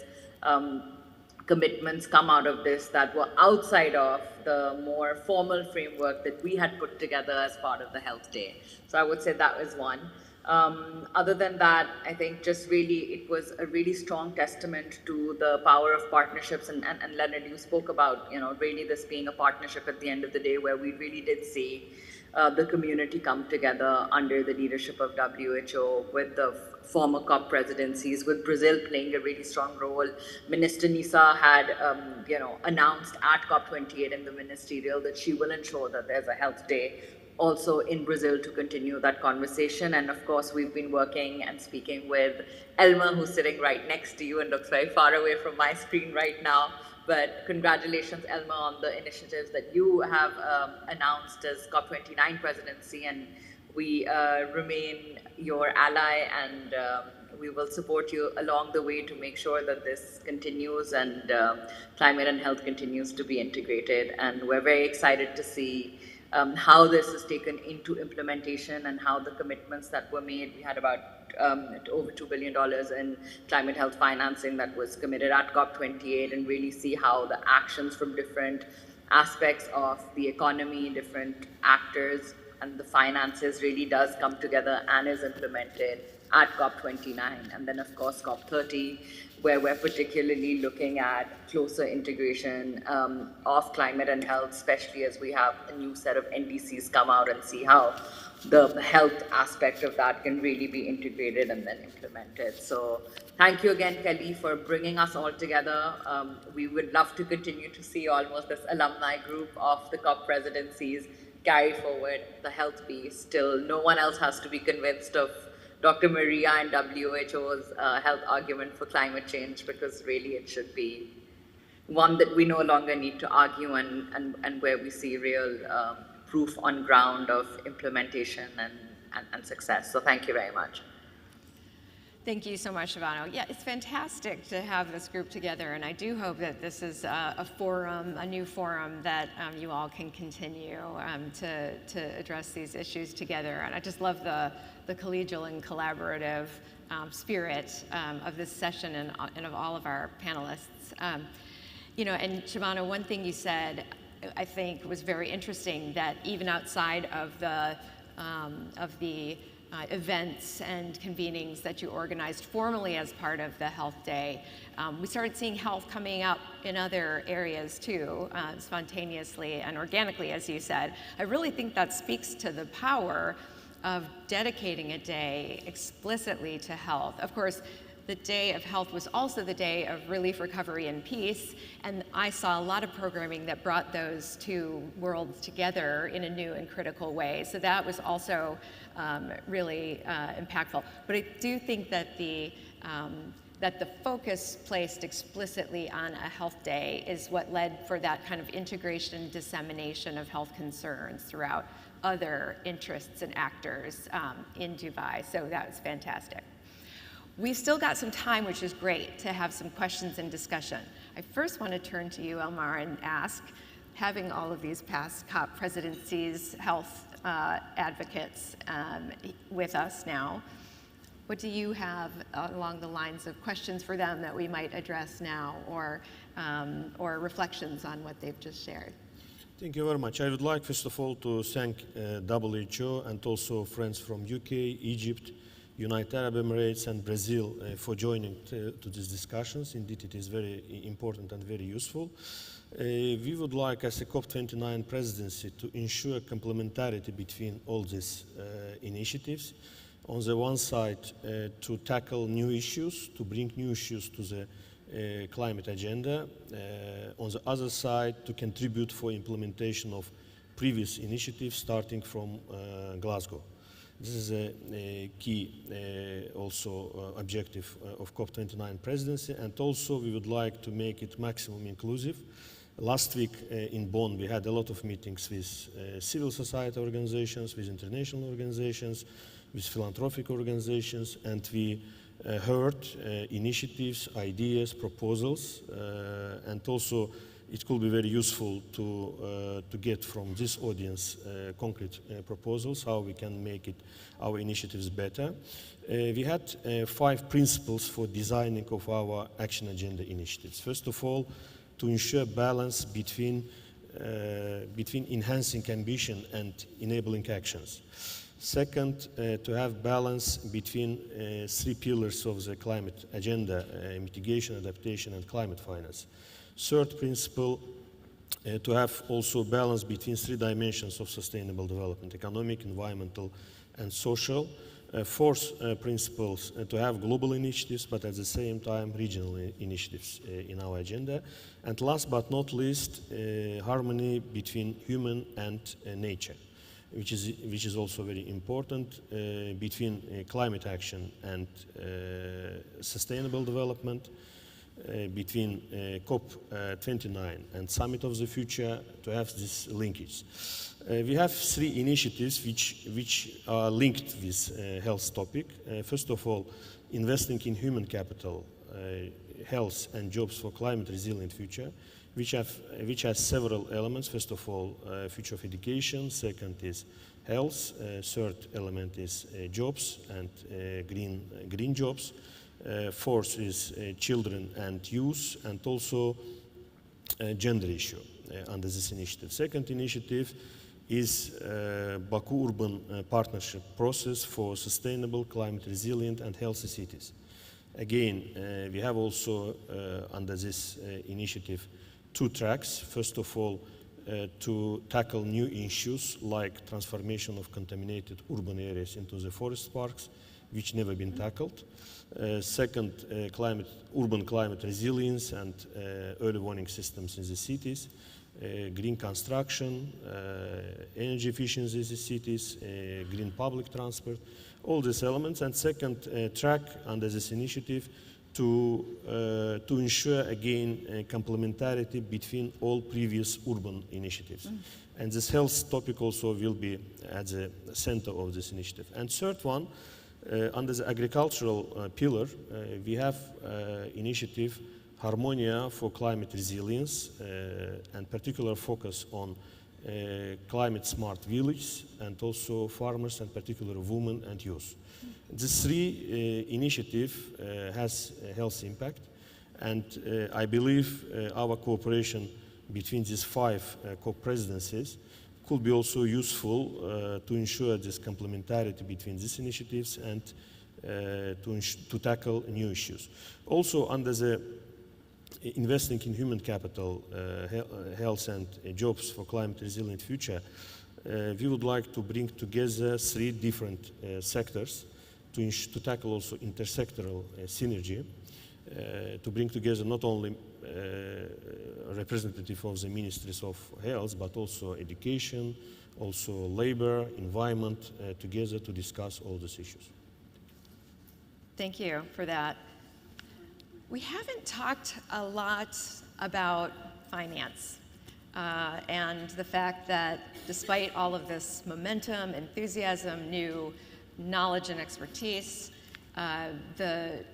commitments come out of this that were outside of the more formal framework that we had put together as part of the Health Day. So I would say that was one. Other than that, I think just really it was a really strong testament to the power of partnerships. And Leonard, you spoke about, really this being a partnership at the end of the day, where we really did see the community come together under the leadership of WHO with the former COP presidencies, with Brazil playing a really strong role. Minister Nisa had, announced at COP28 in the ministerial that she will ensure that there's a health day also in Brazil to continue that conversation. And of course, we've been working and speaking with Elma, who's sitting right next to you and looks very far away from my screen right now. But congratulations, Elma, on the initiatives that you have announced as COP29 presidency, and we remain your ally, and we will support you along the way to make sure that this continues and climate and health continues to be integrated. And we're very excited to see how this is taken into implementation and how the commitments that were made. We had about over $2 billion in climate health financing that was committed at COP28, and really see how the actions from different aspects of the economy, different actors, and the finances really does come together and is implemented at COP29. And then of course COP30, where we're particularly looking at closer integration of climate and health, especially as we have a new set of NDCs come out, and see how the health aspect of that can really be integrated and then implemented. So thank you again, Kelly, for bringing us all together. We would love to continue to see almost this alumni group of the COP presidencies carry forward the health piece till no one else has to be convinced of Dr. Maria and WHO's health argument for climate change, because really it should be one that we no longer need to argue, and where we see real proof on ground of implementation and success. So thank you very much. Thank you so much, Shivano. Yeah, it's fantastic to have this group together, and I do hope that this is a forum, a new forum that you all can continue to address these issues together. And I just love the collegial and collaborative spirit of this session and of all of our panelists. You know, and Shivano, one thing you said I think was very interesting, that even outside of the events and convenings that you organized formally as part of the Health Day, we started seeing health coming up in other areas too, spontaneously and organically, as you said. I really think that speaks to the power of dedicating a day explicitly to health. Of course, the Day of Health was also the Day of Relief, Recovery, and Peace, and I saw a lot of programming that brought those two worlds together in a new and critical way. So that was also really impactful. But I do think that the focus placed explicitly on a health day is what led for that kind of integration and dissemination of health concerns throughout other interests and actors in Dubai. So that was fantastic. We've still got some time, which is great, to have some questions and discussion. I first want to turn to you, Elmar, and ask, having all of these past COP presidencies, health advocates with us now, what do you have along the lines of questions for them that we might address now, or reflections on what they've just shared? Thank you very much. I would like, first of all, to thank WHO and also friends from UK, Egypt, United Arab Emirates and Brazil for joining to these discussions. Indeed, it is very important and very useful. We would like, as a COP29 presidency, to ensure complementarity between all these initiatives. On the one side, to tackle new issues, to bring new issues to the climate agenda. On the other side, to contribute for implementation of previous initiatives starting from Glasgow. This is a key also objective of COP29 presidency, and also we would like to make it maximum inclusive. Last week in Bonn we had a lot of meetings with civil society organizations, with international organizations, with philanthropic organizations, and we heard initiatives, ideas, proposals, and also it could be very useful to get from this audience concrete proposals, how we can make our initiatives better. We had 5 principles for designing of our action agenda initiatives. First of all, to ensure balance between enhancing ambition and enabling actions. Second, to have balance between 3 pillars of the climate agenda, mitigation, adaptation, and climate finance. Third principle, to have also balance between 3 dimensions of sustainable development: economic, environmental, and social. Fourth principle, to have global initiatives, but at the same time regional initiatives in our agenda. And last but not least, harmony between human and nature, which is also very important, between climate action and sustainable development. Between COP29 and Summit of the Future, to have this linkage. We have 3 initiatives which are linked with health topic. First of all, investing in human capital, health and jobs for climate resilient future, which has several elements. First of all, future of education. Second is health. Third element is jobs and green jobs. Fourth is children and youth, and also gender issue under this initiative. Second initiative is Baku Urban Partnership Process for Sustainable, Climate Resilient and Healthy Cities. Again, we have also under this initiative 2 tracks. First of all, to tackle new issues like transformation of contaminated urban areas into the forest parks, which never been tackled. Second, urban climate resilience and early warning systems in the cities, green construction, energy efficiency in the cities, green public transport, all these elements. And second track under this initiative to ensure again complementarity between all previous urban initiatives. And this health topic also will be at the center of this initiative. And third one, Under the agricultural pillar, we have initiative Harmonia for Climate Resilience and particular focus on climate smart village and also farmers and particular women and youth. These three initiative has a health impact, and I believe our cooperation between these 5 COP presidencies could be also useful to ensure this complementarity between these initiatives and to tackle new issues. Also, under the investing in human capital, health and jobs for climate resilient future, we would like to bring together 3 different sectors to tackle also intersectoral synergy, to bring together not only representative of the ministries of health, but also education, also labor, environment, together to discuss all these issues. Thank you for that. We haven't talked a lot about finance and the fact that despite all of this momentum, enthusiasm, new knowledge and expertise, the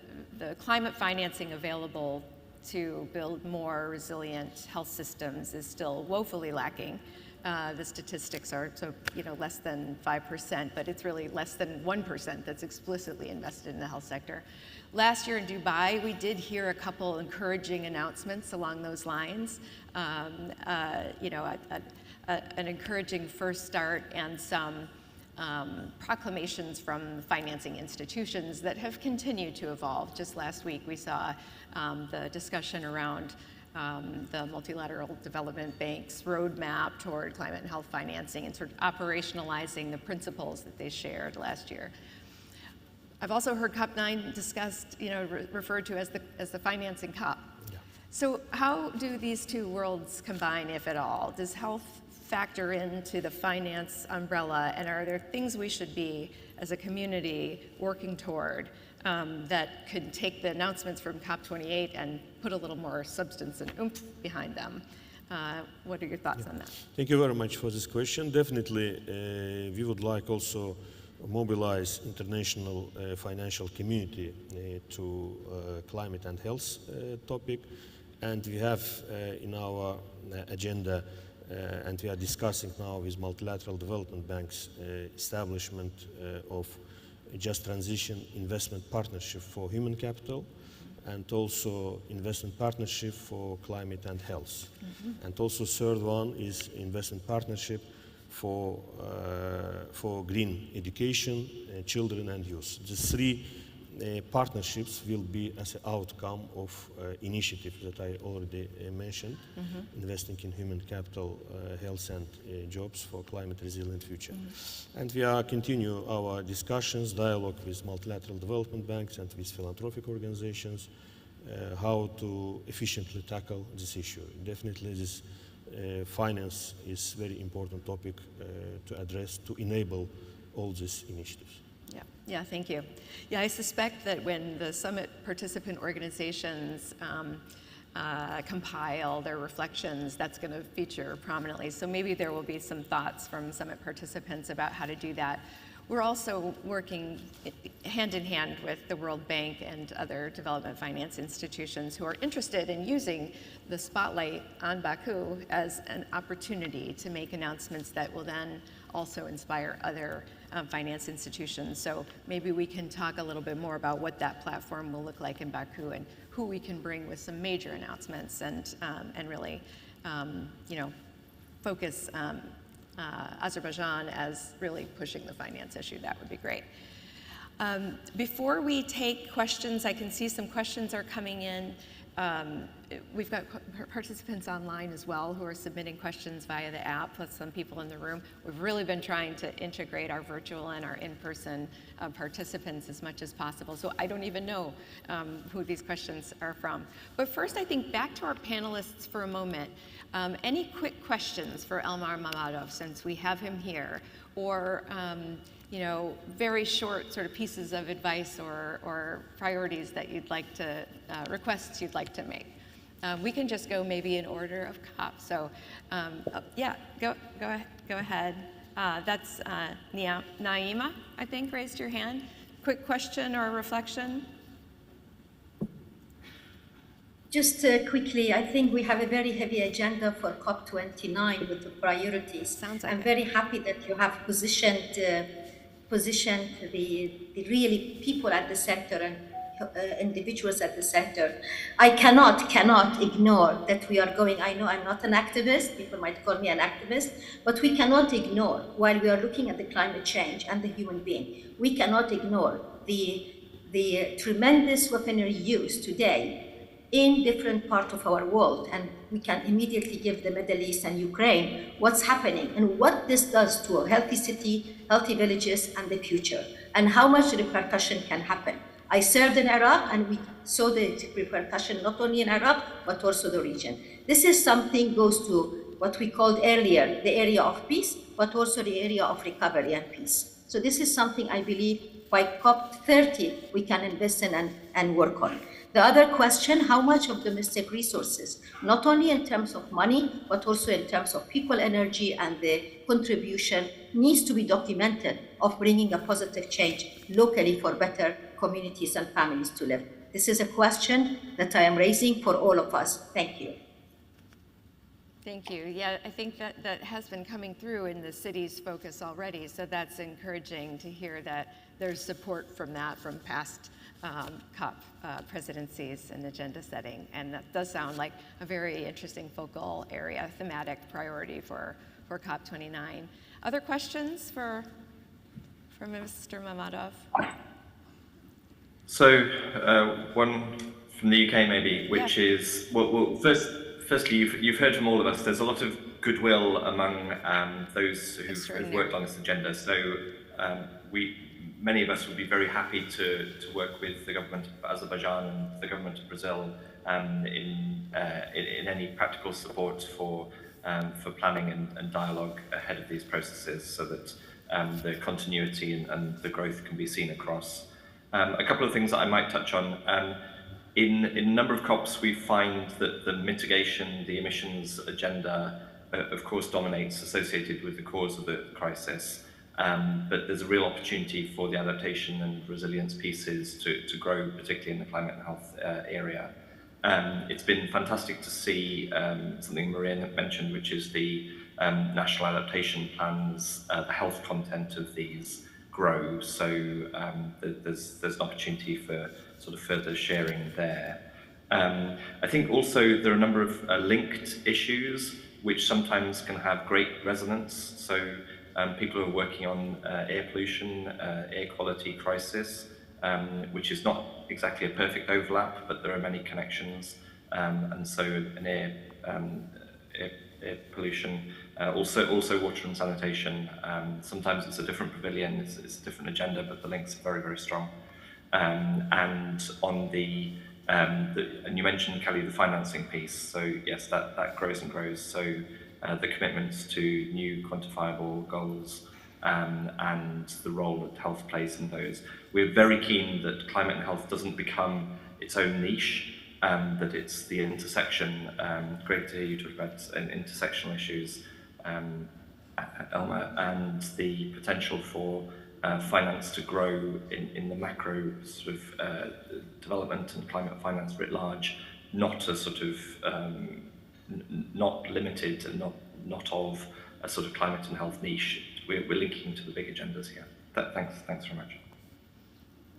climate financing available to build more resilient health systems is still woefully lacking. The statistics are less than 5%, but it's really less than 1% that's explicitly invested in the health sector. Last year in Dubai, we did hear a couple encouraging announcements along those lines. An encouraging first start and some proclamations from financing institutions that have continued to evolve. Just last week, we saw the discussion around the Multilateral Development Bank's roadmap toward climate and health financing and sort of operationalizing the principles that they shared last year. I've also heard COP9 discussed, referred to as the financing COP. Yeah. So how do these 2 worlds combine, if at all? Does health factor into the finance umbrella, and are there things we should be, as a community, working toward that could take the announcements from COP28 and put a little more substance and oomph behind them? What are your thoughts on that? Thank you very much for this question. Definitely, we would like also mobilize international financial community to climate and health topic, and we have in our agenda and we are discussing now with multilateral development banks establishment of just transition investment partnership for human capital and also investment partnership for climate and health. And also third one is investment partnership for green education, children and youth. The 3 partnerships will be as an outcome of initiatives that I already mentioned, investing in human capital, health and jobs for climate resilient future. And we are continue our discussions, dialogue with multilateral development banks and with philanthropic organizations, how to efficiently tackle this issue. Definitely this finance is very important topic to address, to enable all these initiatives. Yeah, thank you. Yeah, I suspect that when the summit participant organizations compile their reflections, that's going to feature prominently. So maybe there will be some thoughts from summit participants about how to do that. We're also working hand in hand with the World Bank and other development finance institutions who are interested in using the spotlight on Baku as an opportunity to make announcements that will then also inspire other finance institutions. So maybe we can talk a little bit more about what that platform will look like in Baku and who we can bring with some major announcements and really, focus Azerbaijan as really pushing the finance issue. That would be great. Before we take questions, I can see some questions are coming in. We've got participants online as well who are submitting questions via the app, plus some people in the room. We've really been trying to integrate our virtual and our in-person participants as much as possible. So I don't even know who these questions are from. But first, I think back to our panelists for a moment. Any quick questions for Elmar Mammadov, since we have him here, or very short sort of pieces of advice or priorities that you'd like to, requests you'd like to make. We can just go maybe in order of COP. So go ahead. That's Naima, I think, raised your hand. quick question or reflection? Just quickly, I think we have a very heavy agenda for COP29 with the priorities. Sounds like I'm it. very happy that you have positioned the really people at the center and individuals at the center. I cannot ignore that we are going, I know I'm not an activist, people might call me an activist, but we cannot ignore, while we are looking at the climate change and the human being, we cannot ignore the tremendous weaponry used today in different parts of our world, and we can immediately give the Middle East and Ukraine what's happening and what this does to a healthy city, healthy villages, and the future, and how much repercussion can happen. I served in Iraq, and we saw the repercussion not only in Iraq, but also the region. This is something goes to what we called earlier, the area of peace, but also the area of recovery and peace. So this is something I believe by COP30 we can invest in and work on. The other question, how much of domestic resources, not only in terms of money, but also in terms of people energy and the contribution needs to be documented of bringing a positive change locally for better communities and families to live. This is a question that I am raising for all of us. Thank you. Thank you. Yeah, I think that has been coming through in the city's focus already, so that's encouraging to hear that there's support from that from past COP presidencies and agenda setting, and that does sound like a very interesting focal area, thematic priority for COP29. Other questions for Mr. Mamadov? So one from the UK maybe, which is, well firstly, you've heard from all of us, there's a lot of goodwill among those who've worked on this agenda. So many of us would be very happy to work with the government of Azerbaijan and the government of Brazil in any practical support for planning and dialogue ahead of these processes, so that the continuity and the growth can be seen across. A couple of things that I might touch on. In a number of COPs, we find that the mitigation, the emissions agenda, of course, dominates, associated with the cause of the crisis. But there's a real opportunity for the adaptation and resilience pieces to grow, particularly in the climate and health area. It's been fantastic to see something Maria mentioned, which is the national adaptation plans, the health content of these grow. So there's an opportunity for sort of further sharing there. I think also there are a number of linked issues which sometimes can have great resonance. So people who are working on air pollution, air quality crisis, which is not exactly a perfect overlap, but there are many connections. And so an air pollution, also water and sanitation. Sometimes it's a different pavilion, it's a different agenda, but the links are very, very strong. And on and you mentioned, Kelly, the financing piece. So yes, that grows and grows. So the commitments to new quantifiable goals and the role that health plays in those. We're very keen that climate and health doesn't become its own niche, that it's the intersection. Great to hear you talk about intersectional issues, Elma, and the potential for finance to grow in the macro sort of development and climate finance writ large, not a sort of not limited and not of a sort of climate and health niche. We're linking to the big agendas here. Thanks very much.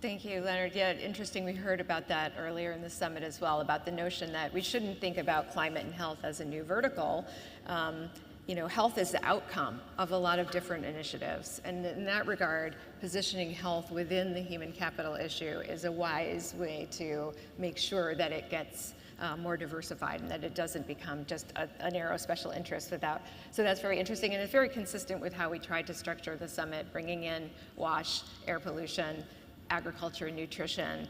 Thank you, Leonard. Yeah, interesting. We heard about that earlier in the summit as well, about the notion that we shouldn't think about climate and health as a new vertical. You know, health is the outcome of a lot of different initiatives. And in that regard, positioning health within the human capital issue is a wise way to make sure that it gets more diversified and that it doesn't become just a narrow special interest without. So that's very interesting, and it's very consistent with how we tried to structure the summit, bringing in WASH, air pollution, agriculture, nutrition,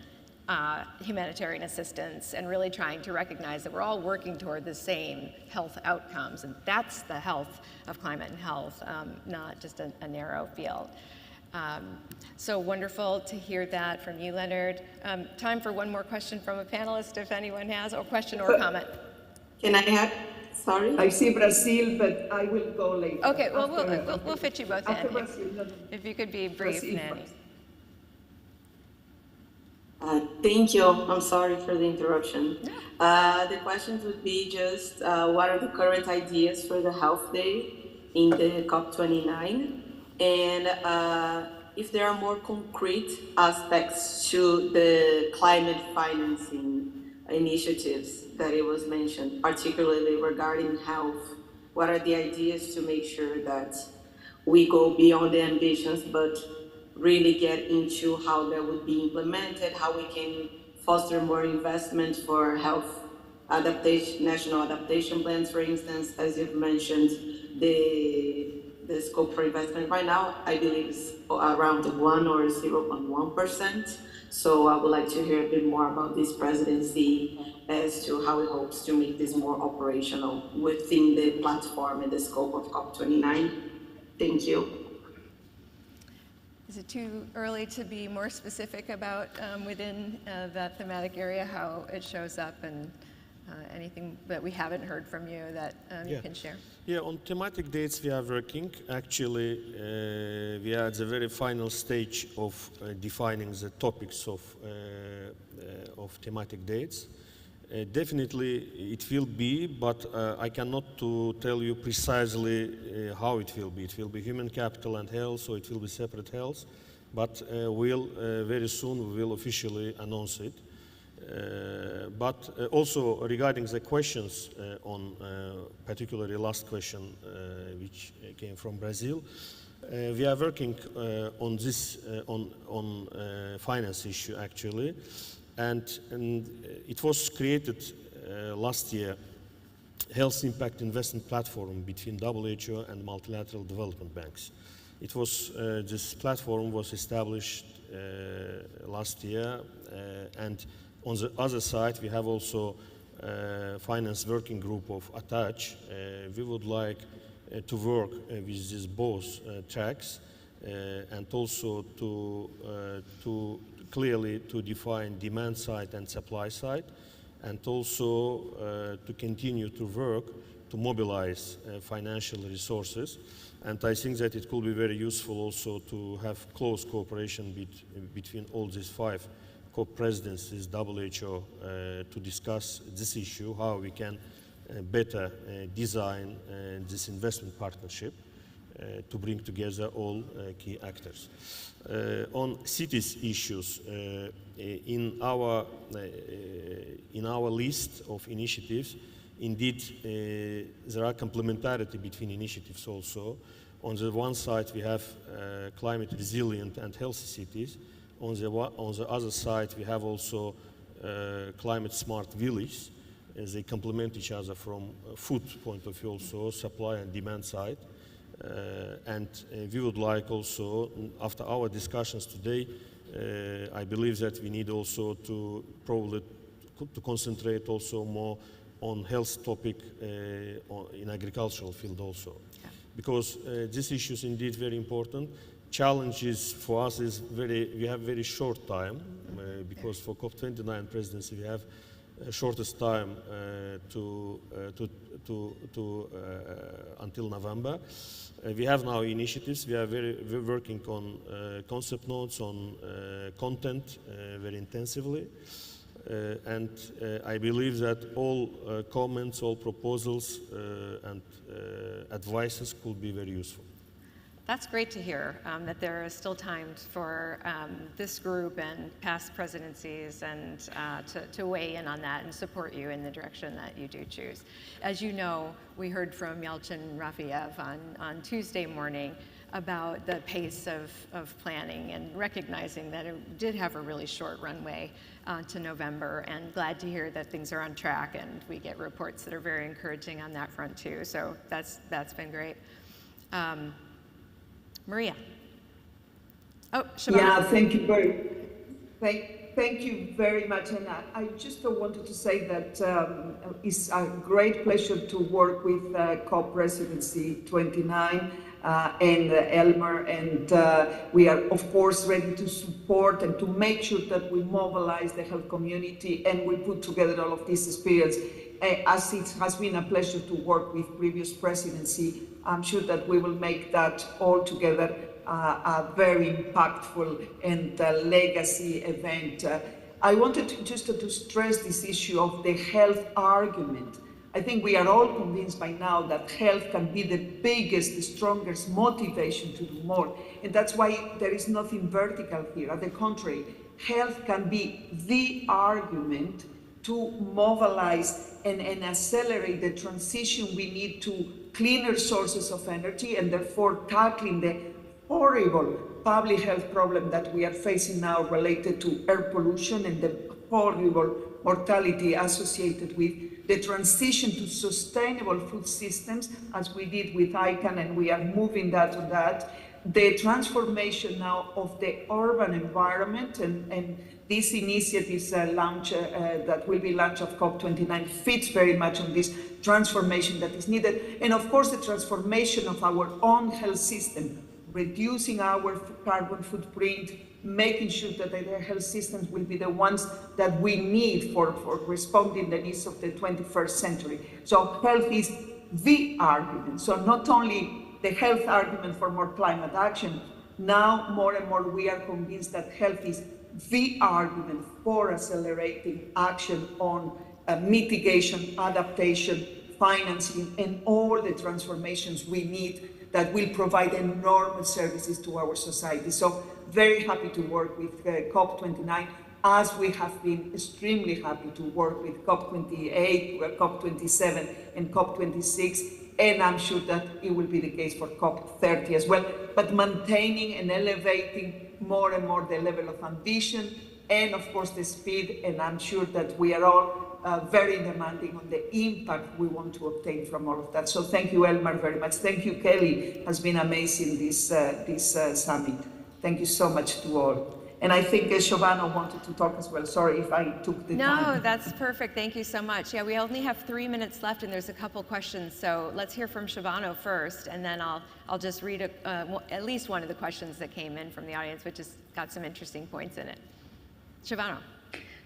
humanitarian assistance, and really trying to recognize that we're all working toward the same health outcomes, and that's the health of climate and health, not just a narrow field. So wonderful to hear that from you, Leonard. Time for one more question from a panelist, if anyone has, or question or comment. Can I have? Sorry? I see Brazil, but I will go later. Okay, well, we'll fit you both after in. Brazil, If you could be brief, Brazil Nanny. first. Thank you. I'm sorry for the interruption. The questions would be just what are the current ideas for the Health Day in the COP29? And if there are more concrete aspects to the climate financing initiatives that it was mentioned, particularly regarding health, what are the ideas to make sure that we go beyond the ambitions, but really get into how that would be implemented, how we can foster more investment for health adaptation, national adaptation plans, for instance, as you've mentioned, the scope for investment right now, I believe is around 1 or 0.1%. So I would like to hear a bit more about this presidency as to how it hopes to make this more operational within the platform and the scope of COP29. Thank you. Is it too early to be more specific about within that thematic area, how it shows up, and anything that we haven't heard from you that you can share? Yeah, on thematic dates we are working. Actually, we are at the very final stage of defining the topics of thematic dates. Definitely it will be, but I cannot tell you precisely how it will be. It will be human capital and health, so it will be separate health. But very soon we will officially announce it. But also regarding the questions on particularly last question which came from Brazil, we are working on this on finance issue actually. And it was created last year, Health Impact Investment Platform between WHO and multilateral development banks. It was, this platform was established last year, and on the other side we have also finance working group of ATACH. We would like to work with these both tracks and also to clearly to define demand side and supply side, and also to continue to work to mobilize financial resources. And I think that it could be very useful also to have close cooperation between all these 5 COP presidencies, WHO, to discuss this issue, how we can better design this investment partnership to bring together all key actors. On cities issues, in our list of initiatives, indeed there are complementarity between initiatives also. On the one side we have climate resilient and healthy cities. On the other side we have also climate smart villages. They complement each other from food point of view also, supply and demand side. And we would like also, after our discussions today, I believe that we need also to probably to concentrate also more on health topic in agricultural field also. Yeah. Because this issue is indeed very important. Challenges for us is we have very short time because for COP29 presidency we have shortest time until November. We have now initiatives. We're working on concept notes, on content very intensively. And I believe that all comments, all proposals and advices could be very useful. That's great to hear, that there is still time for this group and past presidencies and to weigh in on that and support you in the direction that you do choose. As you know, we heard from Yelchin Rafiev on Tuesday morning about the pace of planning and recognizing that it did have a really short runway to November, and glad to hear that things are on track, and we get reports that are very encouraging on that front too. So that's been great. Maria. Oh, Shimon. Yeah, thank you very much. And I just wanted to say that it's a great pleasure to work with COP Presidency 29 and Elmer, and we are of course ready to support and to make sure that we mobilize the health community and we put together all of this experience. As it has been a pleasure to work with previous presidency, I'm sure that we will make that all together a very impactful and legacy event. I wanted just to stress this issue of the health argument. I think we are all convinced by now that health can be the biggest, the strongest motivation to do more. And that's why there is nothing vertical here. On the contrary, health can be the argument to mobilize and accelerate the transition we need to cleaner sources of energy, and therefore tackling the horrible public health problem that we are facing now related to air pollution and the horrible mortality associated with the transition to sustainable food systems, as we did with ICANN, and we are moving that to that. The transformation now of the urban environment, and these initiatives that will be launched at COP29 fits very much on this transformation that is needed. And of course, the transformation of our own health system, reducing our carbon footprint, making sure that the health systems will be the ones that we need for responding the needs of the 21st century. So health is the argument. So not only the health argument for more climate action, now more and more we are convinced that health is the argument for accelerating action on mitigation, adaptation, financing, and all the transformations we need that will provide enormous services to our society. So very happy to work with COP29, as we have been extremely happy to work with COP28, COP27, and COP26, and I'm sure that it will be the case for COP30 as well, but maintaining and elevating more and more the level of ambition and of course the speed, and I'm sure that we are all very demanding on the impact we want to obtain from all of that. So thank you, Elmar, very much. Thank you, Kelly. Has been amazing this summit. Thank you so much to all. And I think Shobana wanted to talk as well. Sorry if I took the time. No, that's perfect. Thank you so much. Yeah, we only have 3 minutes left, and there's a couple questions. So let's hear from Shobana first, and then I'll just read at least one of the questions that came in from the audience, which has got some interesting points in it. Shobana.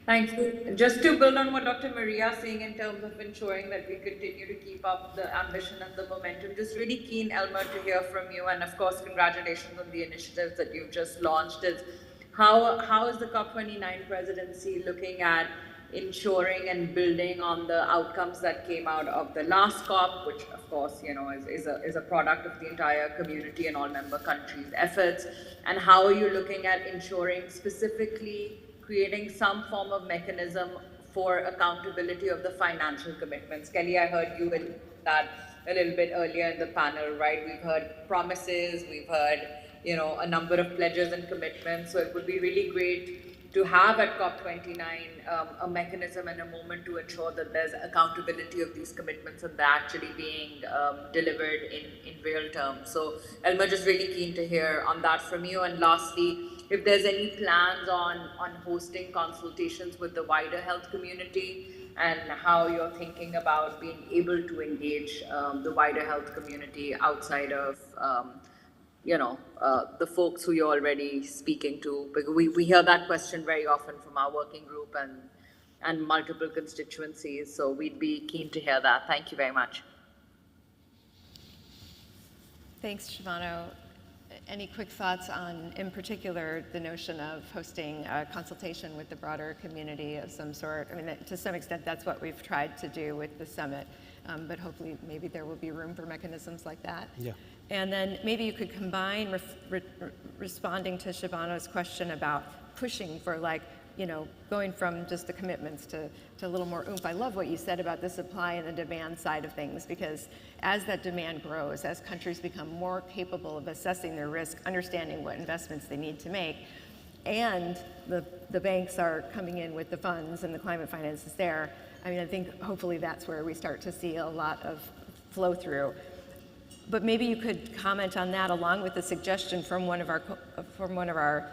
Thank you. Just to build on what Dr. Maria is saying in terms of ensuring that we continue to keep up the ambition and the momentum, just really keen, Elmer, to hear from you. And of course, congratulations on the initiatives that you've just launched. How is the COP29 presidency looking at ensuring and building on the outcomes that came out of the last COP, which of course, you know, is a product of the entire community and all member countries' efforts? And how are you looking at ensuring specifically creating some form of mechanism for accountability of the financial commitments? Kelly, I heard you in that a little bit earlier in the panel, right? We've heard promises, we've heard, you know, a number of pledges and commitments. So it would be really great to have at COP29 a mechanism and a moment to ensure that there's accountability of these commitments and they're actually being delivered in real terms. So Elmer, just really keen to hear on that from you. And lastly, if there's any plans on hosting consultations with the wider health community and how you're thinking about being able to engage the wider health community outside of, you know, the folks who you're already speaking to. Because we hear that question very often from our working group and multiple constituencies. So we'd be keen to hear that. Thank you very much. Thanks, Shobana. Any quick thoughts on, in particular, the notion of hosting a consultation with the broader community of some sort? I mean, to some extent, that's what we've tried to do with the summit, but hopefully maybe there will be room for mechanisms like that. Yeah. And then maybe you could combine responding to Shobana's question about pushing for, like, you know, going from just the commitments to a little more oomph. I love what you said about the supply and the demand side of things, because as that demand grows, as countries become more capable of assessing their risk, understanding what investments they need to make, and the banks are coming in with the funds and the climate finance is there, I mean, I think hopefully that's where we start to see a lot of flow through. But maybe you could comment on that along with the suggestion from one of our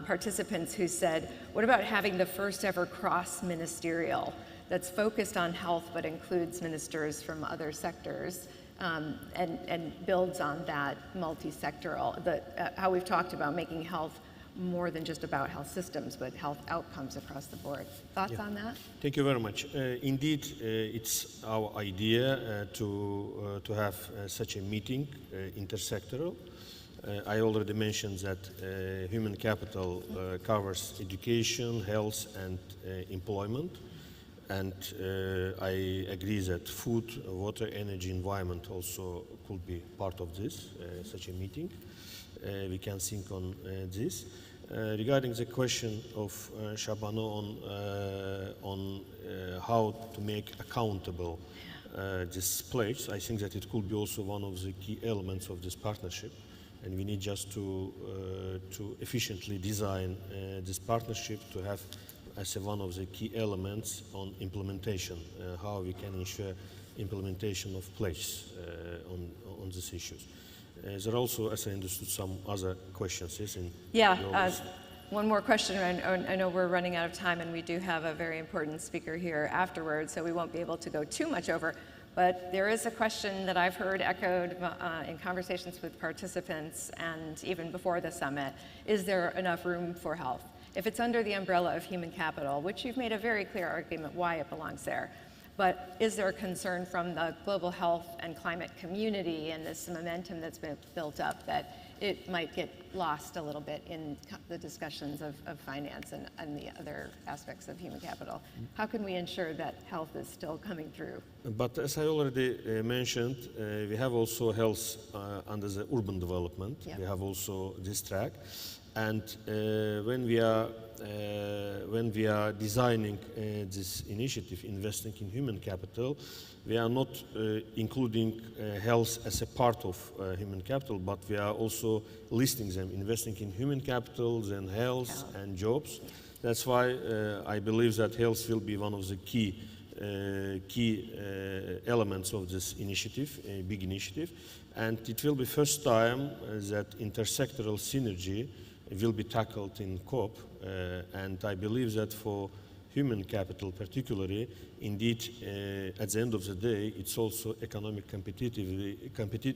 participants who said, what about having the first ever cross-ministerial that's focused on health but includes ministers from other sectors and builds on that multi-sectoral, how we've talked about making health more than just about health systems, but health outcomes across the board. Thoughts on that? Thank you very much. Indeed, it's our idea to have such a meeting, intersectoral, I already mentioned that human capital covers education, health, and employment. And I agree that food, water, energy, environment also could be part of this, such a meeting. We can think on this. Regarding the question of Shabano on how to make accountable this pledge, I think that it could be also one of the key elements of this partnership. And we need just to efficiently design this partnership to have as one of the key elements on implementation, how we can ensure implementation of pledges on these issues. There are also, as I understood, some other questions, yes? One more question. I know we're running out of time, and we do have a very important speaker here afterwards, so we won't be able to go too much over. But there is a question that I've heard echoed in conversations with participants and even before the summit. Is there enough room for health? If it's under the umbrella of human capital, which you've made a very clear argument why it belongs there, but is there a concern from the global health and climate community and this momentum that's been built up that it might get lost a little bit in the discussions of finance and the other aspects of human capital? How can we ensure that health is still coming through? But as I already mentioned, we have also health under the urban development. Yeah. We have also this track. And when we are designing this initiative, investing in human capital, we are not including health as a part of human capital, but we are also listing them, investing in human capital, then health and jobs. That's why I believe that health will be one of the key elements of this initiative, a big initiative. And it will be first time that intersectoral synergy will be tackled in COP, and I believe that for human capital particularly, indeed, at the end of the day, it's also economic competitivity.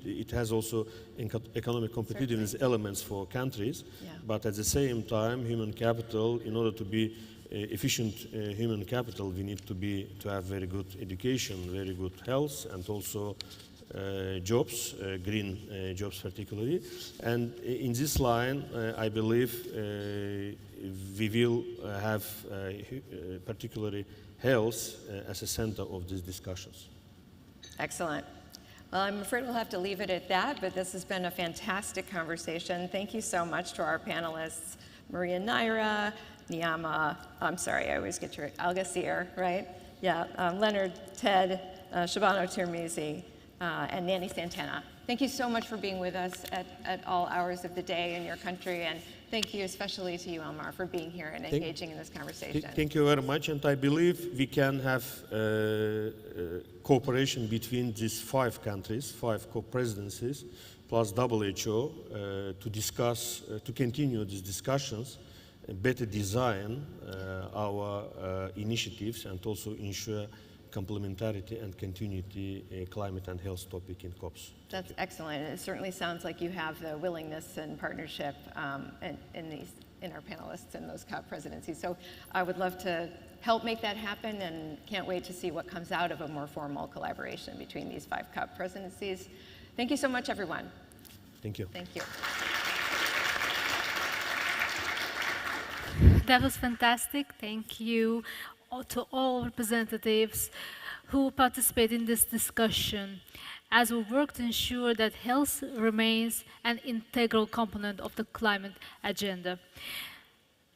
It has also economic competitiveness elements for countries, but at the same time, human capital, in order to be efficient human capital, we need to have very good education, very good health, and also jobs, green jobs particularly. And in this line, I believe we will have particularly health as a center of these discussions. Excellent. Well, I'm afraid we'll have to leave it at that, but this has been a fantastic conversation. Thank you so much to our panelists, Maria Naira, Niama, I'm sorry, I always get your, Algacir, right? Yeah, Leonard, Ted, Shabano Tirmizi, and Nanny Santana. Thank you so much for being with us at all hours of the day in your country, and thank you especially to you, Elmar, for being here and engaging in this conversation. Thank you very much, and I believe we can have cooperation between these 5 countries, 5 COP presidencies, plus WHO, to discuss, to continue these discussions, better design our initiatives, and also ensure complementarity and continuity climate and health topic in COPs. That's excellent. It certainly sounds like you have the willingness and partnership in our panelists in those COP presidencies. So I would love to help make that happen and can't wait to see what comes out of a more formal collaboration between these 5 COP presidencies. Thank you so much, everyone. Thank you. Thank you. That was fantastic. Thank you to all representatives who participate in this discussion as we work to ensure that health remains an integral component of the climate agenda.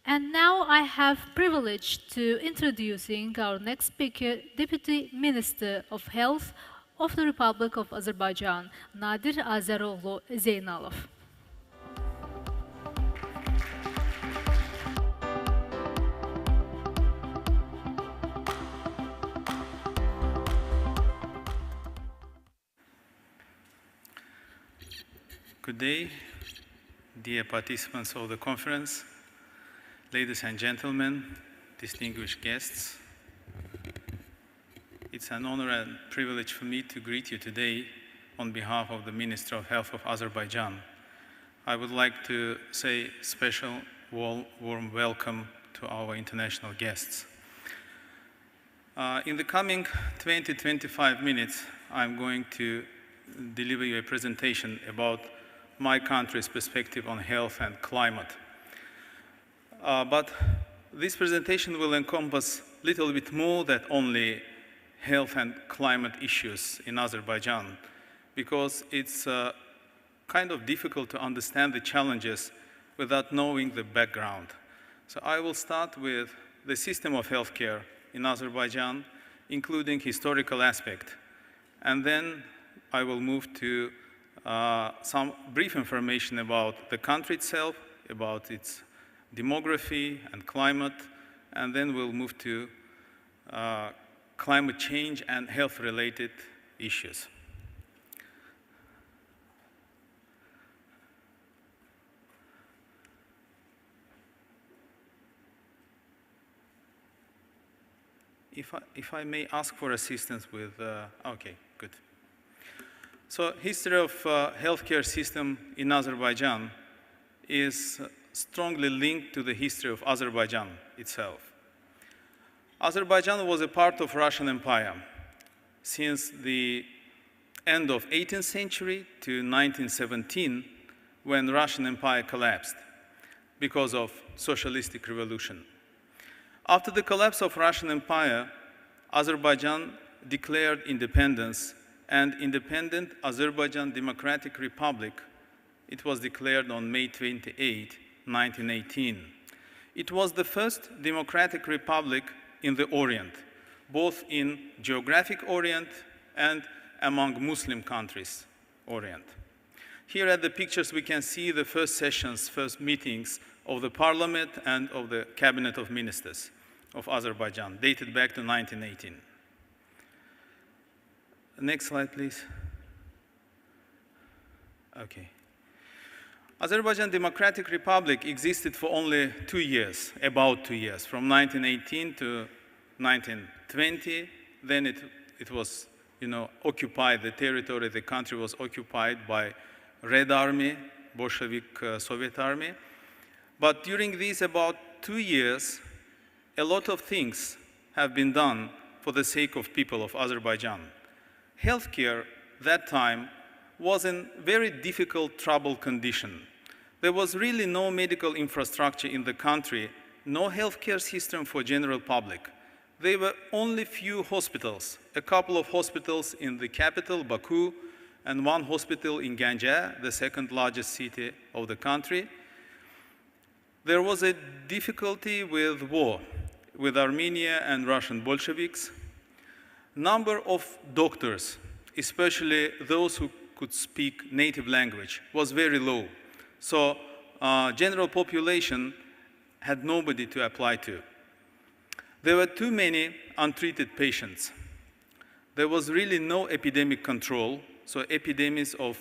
And now I have privilege to introducing our next speaker, Deputy Minister of Health of the Republic of Azerbaijan, Nadir Azeroğlu Zeynalov. Good day, dear participants of the conference, ladies and gentlemen, distinguished guests. It's an honor and privilege for me to greet you today on behalf of the Minister of Health of Azerbaijan. I would like to say a special warm welcome to our international guests. In the coming 20-25 minutes, I'm going to deliver you a presentation about my country's perspective on health and climate. But this presentation will encompass a little bit more than only health and climate issues in Azerbaijan, because it's kind of difficult to understand the challenges without knowing the background. So I will start with the system of healthcare in Azerbaijan, including historical aspect. And then I will move to some brief information about the country itself, about its demography and climate, and then we'll move to climate change and health-related issues. If I may ask for assistance with, okay, good. So history of healthcare system in Azerbaijan is strongly linked to the history of Azerbaijan itself. Azerbaijan was a part of Russian Empire since the end of 18th century to 1917, when Russian Empire collapsed because of socialistic revolution. After the collapse of Russian Empire, Azerbaijan declared independence, and independent Azerbaijan Democratic Republic, it was declared on May 28, 1918. It was the first democratic republic in the Orient, both in geographic Orient and among Muslim countries, Orient. Here at the pictures we can see the first sessions, first meetings of the parliament and of the cabinet of ministers of Azerbaijan, dated back to 1918. Next slide, please. Okay. Azerbaijan Democratic Republic existed for only 2 years, about 2 years, from 1918 to 1920. Then it was, occupied, the territory, the country was occupied by Red Army, Bolshevik Soviet Army. But during these about 2 years, a lot of things have been done for the sake of people of Azerbaijan. Healthcare that time was in very difficult, troubled condition. There was really no medical infrastructure in the country, no healthcare system for general public. There were only few hospitals, a couple of hospitals in the capital, Baku, and one hospital in Ganja, the second largest city of the country. There was a difficulty with war, with Armenia and Russian Bolsheviks. Number of doctors, especially those who could speak native language, was very low. So general population had nobody to apply to. There were too many untreated patients. There was really no epidemic control, so epidemics of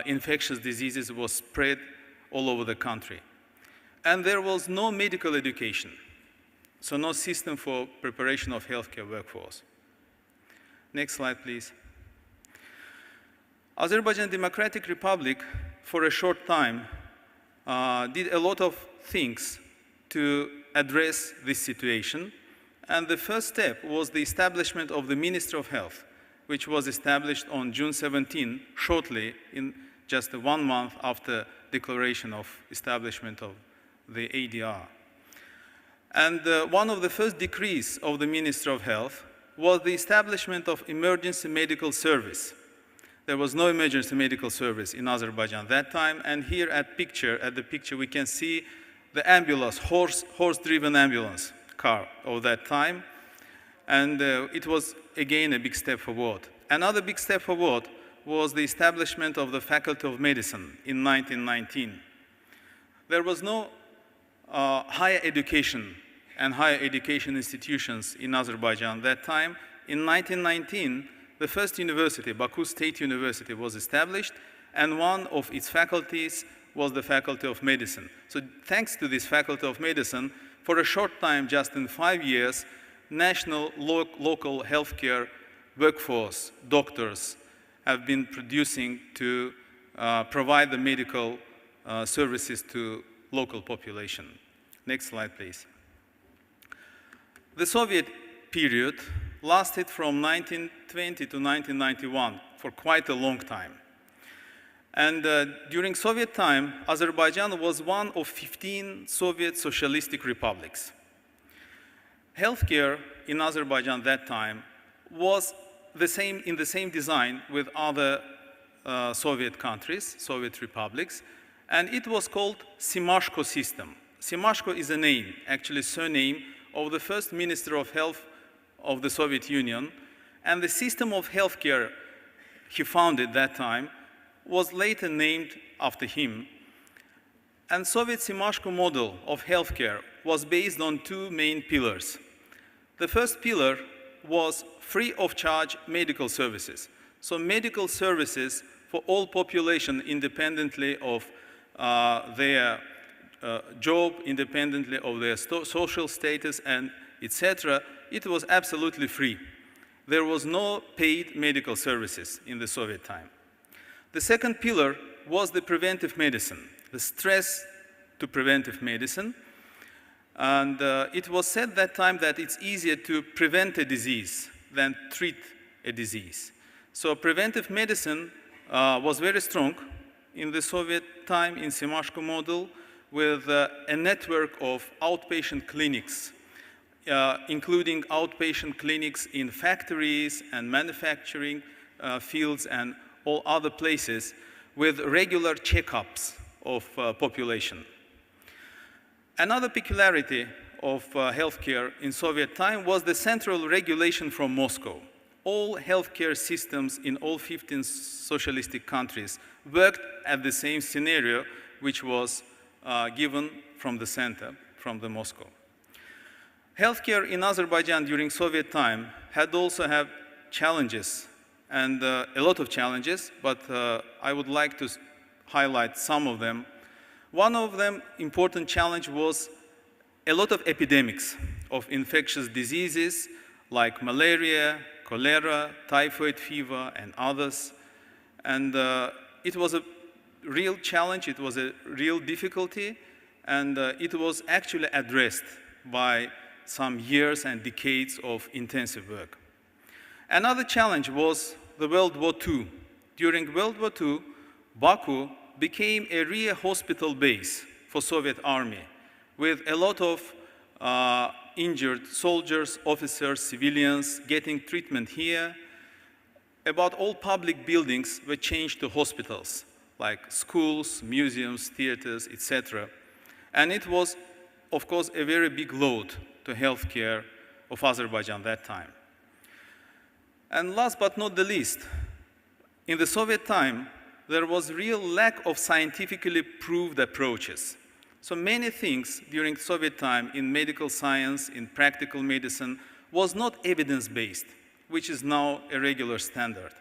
infectious diseases was spread all over the country. And there was no medical education, so no system for preparation of healthcare workforce. Next slide, please. Azerbaijan Democratic Republic, for a short time, did a lot of things to address this situation. And the first step was the establishment of the Ministry of Health, which was established on June 17, shortly, in just 1 month after declaration of establishment of the ADR. And one of the first decrees of the Ministry of Health was the establishment of emergency medical service. There was no emergency medical service in Azerbaijan that time, and here at the picture we can see the ambulance, horse-driven ambulance car of that time, and it was again a big step forward. Another big step forward was the establishment of the Faculty of Medicine in 1919. There was no higher education and higher education institutions in Azerbaijan that time. In 1919, the first university, Baku State University, was established, and one of its faculties was the Faculty of Medicine. So thanks to this Faculty of Medicine, for a short time, just in 5 years, national local healthcare workforce, doctors, have been producing to provide the medical services to local population. Next slide, please. The Soviet period lasted from 1920 to 1991 for quite a long time. And during Soviet time, Azerbaijan was one of 15 Soviet socialistic republics. Healthcare in Azerbaijan that time was in the same design with other Soviet countries, Soviet republics, and it was called Simashko system. Simashko is a name, actually surname, of the first Minister of Health of the Soviet Union, and the system of healthcare he founded that time was later named after him. And Soviet Simashko model of healthcare was based on two main pillars. The first pillar was free of charge medical services. So medical services for all population independently of their job, independently of their social status, and etc. It was absolutely free. There was no paid medical services in the Soviet time. The second pillar was the preventive medicine, the stress to preventive medicine. And it was said that time that it's easier to prevent a disease than treat a disease. So preventive medicine was very strong in the Soviet time in Simashko model with a network of outpatient clinics, including outpatient clinics in factories and manufacturing fields and all other places with regular checkups of population. Another peculiarity of healthcare in Soviet time was the central regulation from Moscow. All healthcare systems in all 15 socialistic countries worked at the same scenario, which was given from the center, from the Moscow. Healthcare in Azerbaijan during Soviet time had also had challenges, and a lot of challenges, but I would like to highlight some of them. One of them important challenge was a lot of epidemics of infectious diseases like malaria, cholera, typhoid fever, and others. And it was a real challenge, it was a real difficulty, and it was actually addressed by some years and decades of intensive work. Another challenge was the World War II. During World War II, Baku became a real hospital base for Soviet army with a lot of injured soldiers, officers, civilians getting treatment here. About all public buildings were changed to hospitals, like schools, museums, theaters, etc. And it was, of course, a very big load to healthcare of Azerbaijan that time. And last but not the least, in the Soviet time, there was real lack of scientifically proved approaches. So many things during Soviet time in medical science, in practical medicine, was not evidence-based, which is now a regular standard.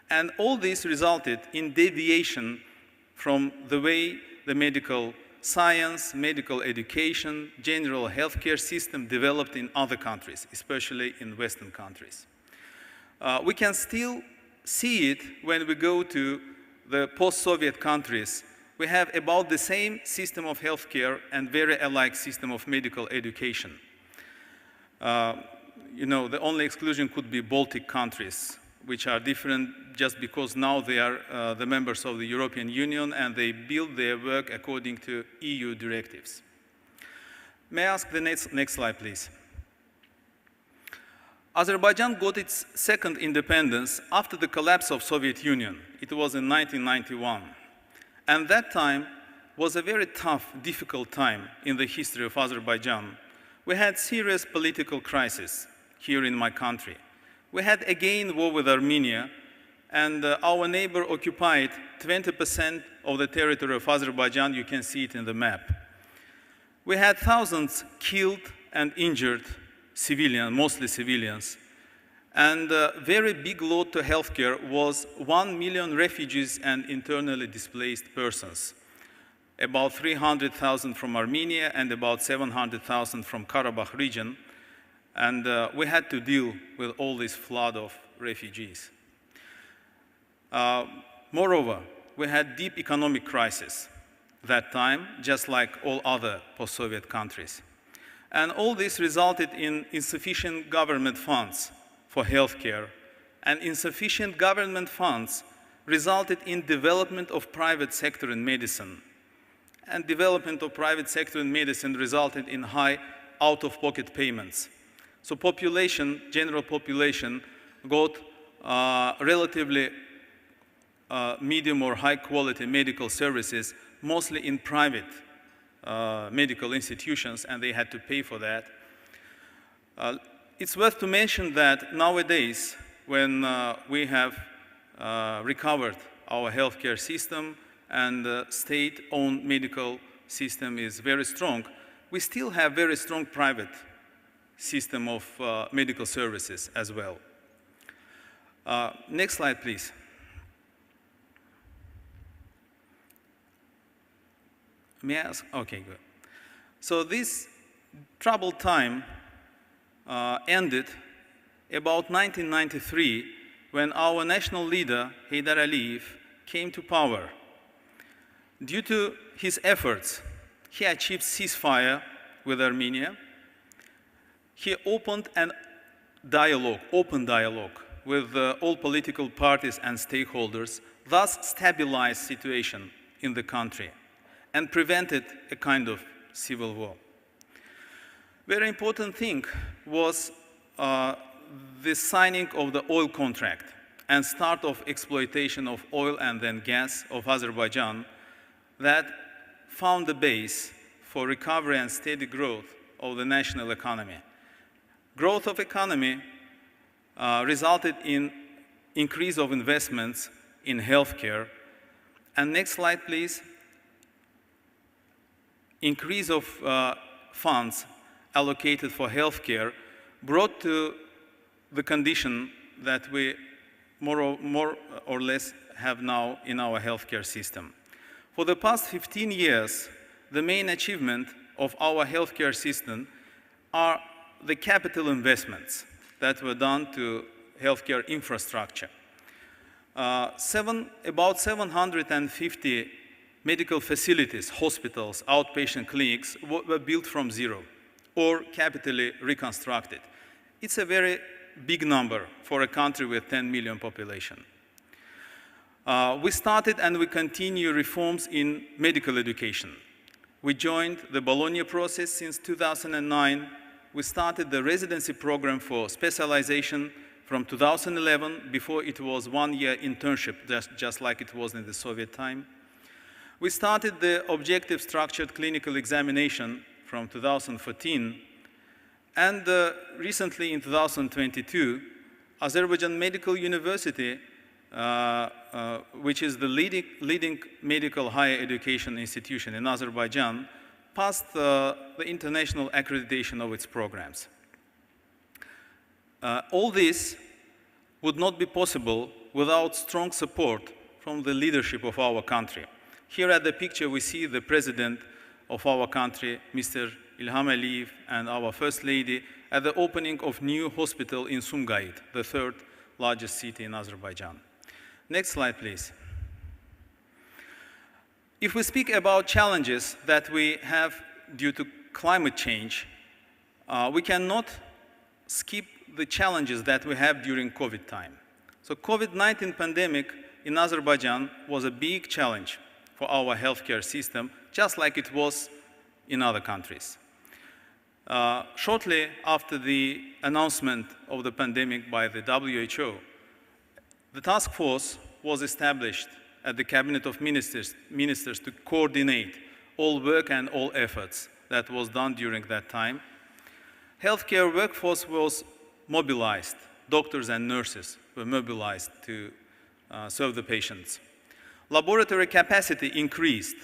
And all this resulted in deviation from the way the medical science, medical education, general healthcare system developed in other countries, especially in Western countries. We can still see it when we go to the post-Soviet countries. We have about the same system of healthcare and very alike system of medical education. The only exclusion could be Baltic countries, which are different just because now they are the members of the European Union and they build their work according to EU directives. May I ask the next slide, please? Azerbaijan got its second independence after the collapse of Soviet Union. It was in 1991. And that time was a very tough, difficult time in the history of Azerbaijan. We had serious political crisis here in my country. We had again war with Armenia, and our neighbor occupied 20% of the territory of Azerbaijan. You can see it in the map. We had thousands killed and injured civilians, mostly civilians. And a very big load to healthcare was 1 million refugees and internally displaced persons. About 300,000 from Armenia and about 700,000 from Karabakh region. And we had to deal with all this flood of refugees. Moreover, we had deep economic crisis that time, just like all other post-Soviet countries. And all this resulted in insufficient government funds for healthcare. And insufficient government funds resulted in development of private sector in medicine. And development of private sector in medicine resulted in high out-of-pocket payments. So population, general population, got relatively medium or high quality medical services, mostly in private medical institutions, and they had to pay for that. It's worth to mention that nowadays, when we have recovered our healthcare system and the state-owned medical system is very strong, we still have very strong private system of medical services as well. Next slide, please. May I ask? Okay, good. So this troubled time ended about 1993 when our national leader, Heydar Aliyev, came to power. Due to his efforts, he achieved ceasefire with Armenia. He opened an open dialogue with all political parties and stakeholders, thus stabilized situation in the country and prevented a kind of civil war. Very important thing was the signing of the oil contract and start of exploitation of oil and then gas of Azerbaijan that found the base for recovery and steady growth of the national economy. Growth of economy resulted in increase of investments in healthcare. And next slide, please. Increase of funds allocated for healthcare brought to the condition that we more or less have now in our healthcare system. For the past 15 years, the main achievement of our healthcare system are the capital investments that were done to healthcare infrastructure. About 750 medical facilities, hospitals, outpatient clinics were built from zero or capitally reconstructed. It's a very big number for a country with 10 million population. We started and we continue reforms in medical education. We joined the Bologna process since 2009. We started the residency program for specialization from 2011. Before it was 1 year internship, just like it was in the Soviet time. We started the objective structured clinical examination from 2014. And recently in 2022, Azerbaijan Medical University, which is the leading medical higher education institution in Azerbaijan, passed the international accreditation of its programs. All this would not be possible without strong support from the leadership of our country. Here at the picture we see the president of our country, Mr. Ilham Aliyev, and our First Lady at the opening of new hospital in Sumgait, the third largest city in Azerbaijan. Next slide, please. If we speak about challenges that we have due to climate change, we cannot skip the challenges that we have during COVID time. So COVID-19 pandemic in Azerbaijan was a big challenge for our healthcare system, just like it was in other countries. Shortly after the announcement of the pandemic by the WHO, the task force was established at the Cabinet of Ministers to coordinate all work and all efforts that was done during that time. Healthcare workforce was mobilized. Doctors and nurses were mobilized to serve the patients. Laboratory capacity increased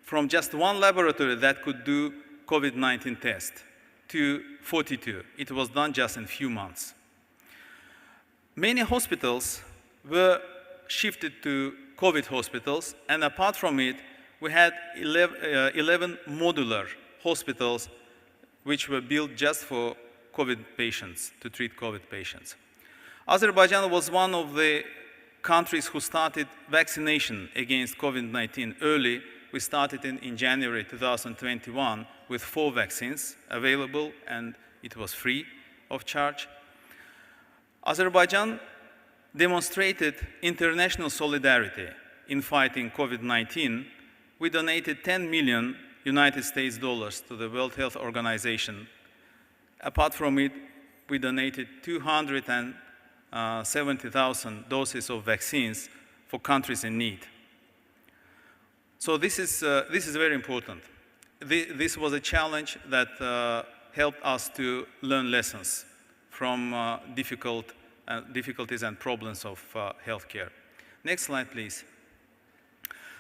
from just one laboratory that could do COVID-19 test to 42. It was done just in a few months. Many hospitals were shifted to COVID hospitals, and apart from it, we had 11 modular hospitals which were built just for COVID patients, to treat COVID patients. Azerbaijan was one of the countries who started vaccination against COVID-19 early. We started in January 2021 with 4 vaccines available, and it was free of charge. Azerbaijan demonstrated international solidarity in fighting COVID-19, we donated 10 million United States dollars to the World Health Organization. Apart from it, we donated 270,000 doses of vaccines for countries in need. So this is very important. This was a challenge that helped us to learn lessons from difficulties and problems of healthcare. Next slide, please.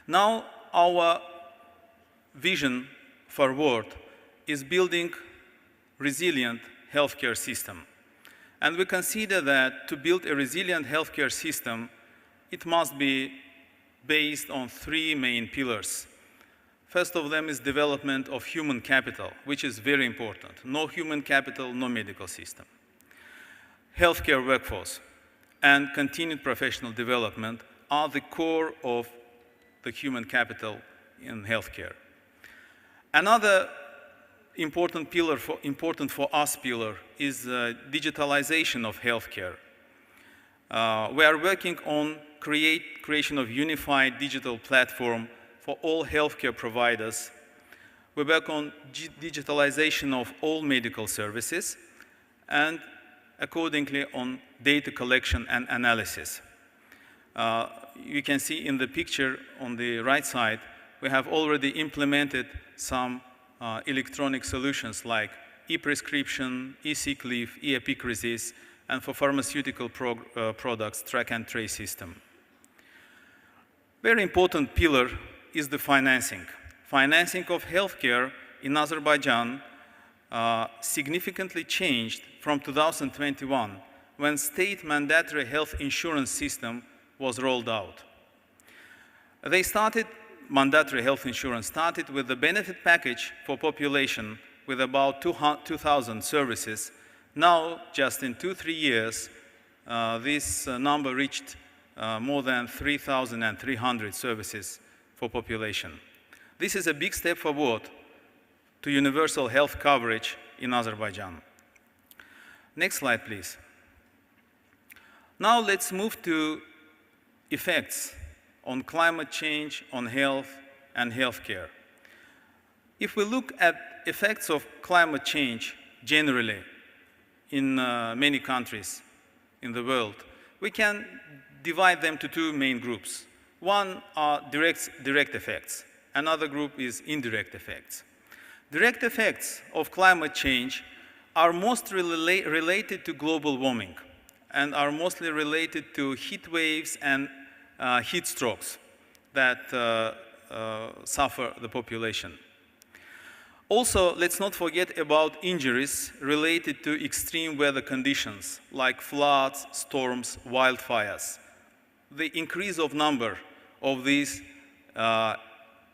Now, our vision forward is building resilient healthcare system. And we consider that to build a resilient healthcare system, it must be based on three main pillars. First of them is development of human capital, which is very important. No human capital, no medical system. Healthcare workforce and continued professional development are the core of the human capital in healthcare. Another important for us pillar is digitalization of healthcare. We are working on creation of unified digital platform for all healthcare providers. We work on digitalization of all medical services and accordingly on data collection and analysis. You can see in the picture on the right side, we have already implemented some electronic solutions like e-prescription, e-sick leave, e-epicrizis, and for pharmaceutical products, track and trace system. Very important pillar is the financing. Financing of healthcare in Azerbaijan significantly changed from 2021 when state mandatory health insurance system was rolled out. Mandatory health insurance started with the benefit package for population with about 2,000 services. Now, just in 2-3 years, this number reached more than 3,300 services for population. This is a big step forward to universal health coverage in Azerbaijan. Next slide, please. Now let's move to effects on climate change, on health and healthcare. If we look at effects of climate change generally in many countries in the world, we can divide them to two main groups. One are direct effects. Another group is indirect effects. Direct effects of climate change are mostly related to global warming and are mostly related to heat waves and heat strokes that suffer the population. Also, let's not forget about injuries related to extreme weather conditions like floods, storms, wildfires. The increase of number of these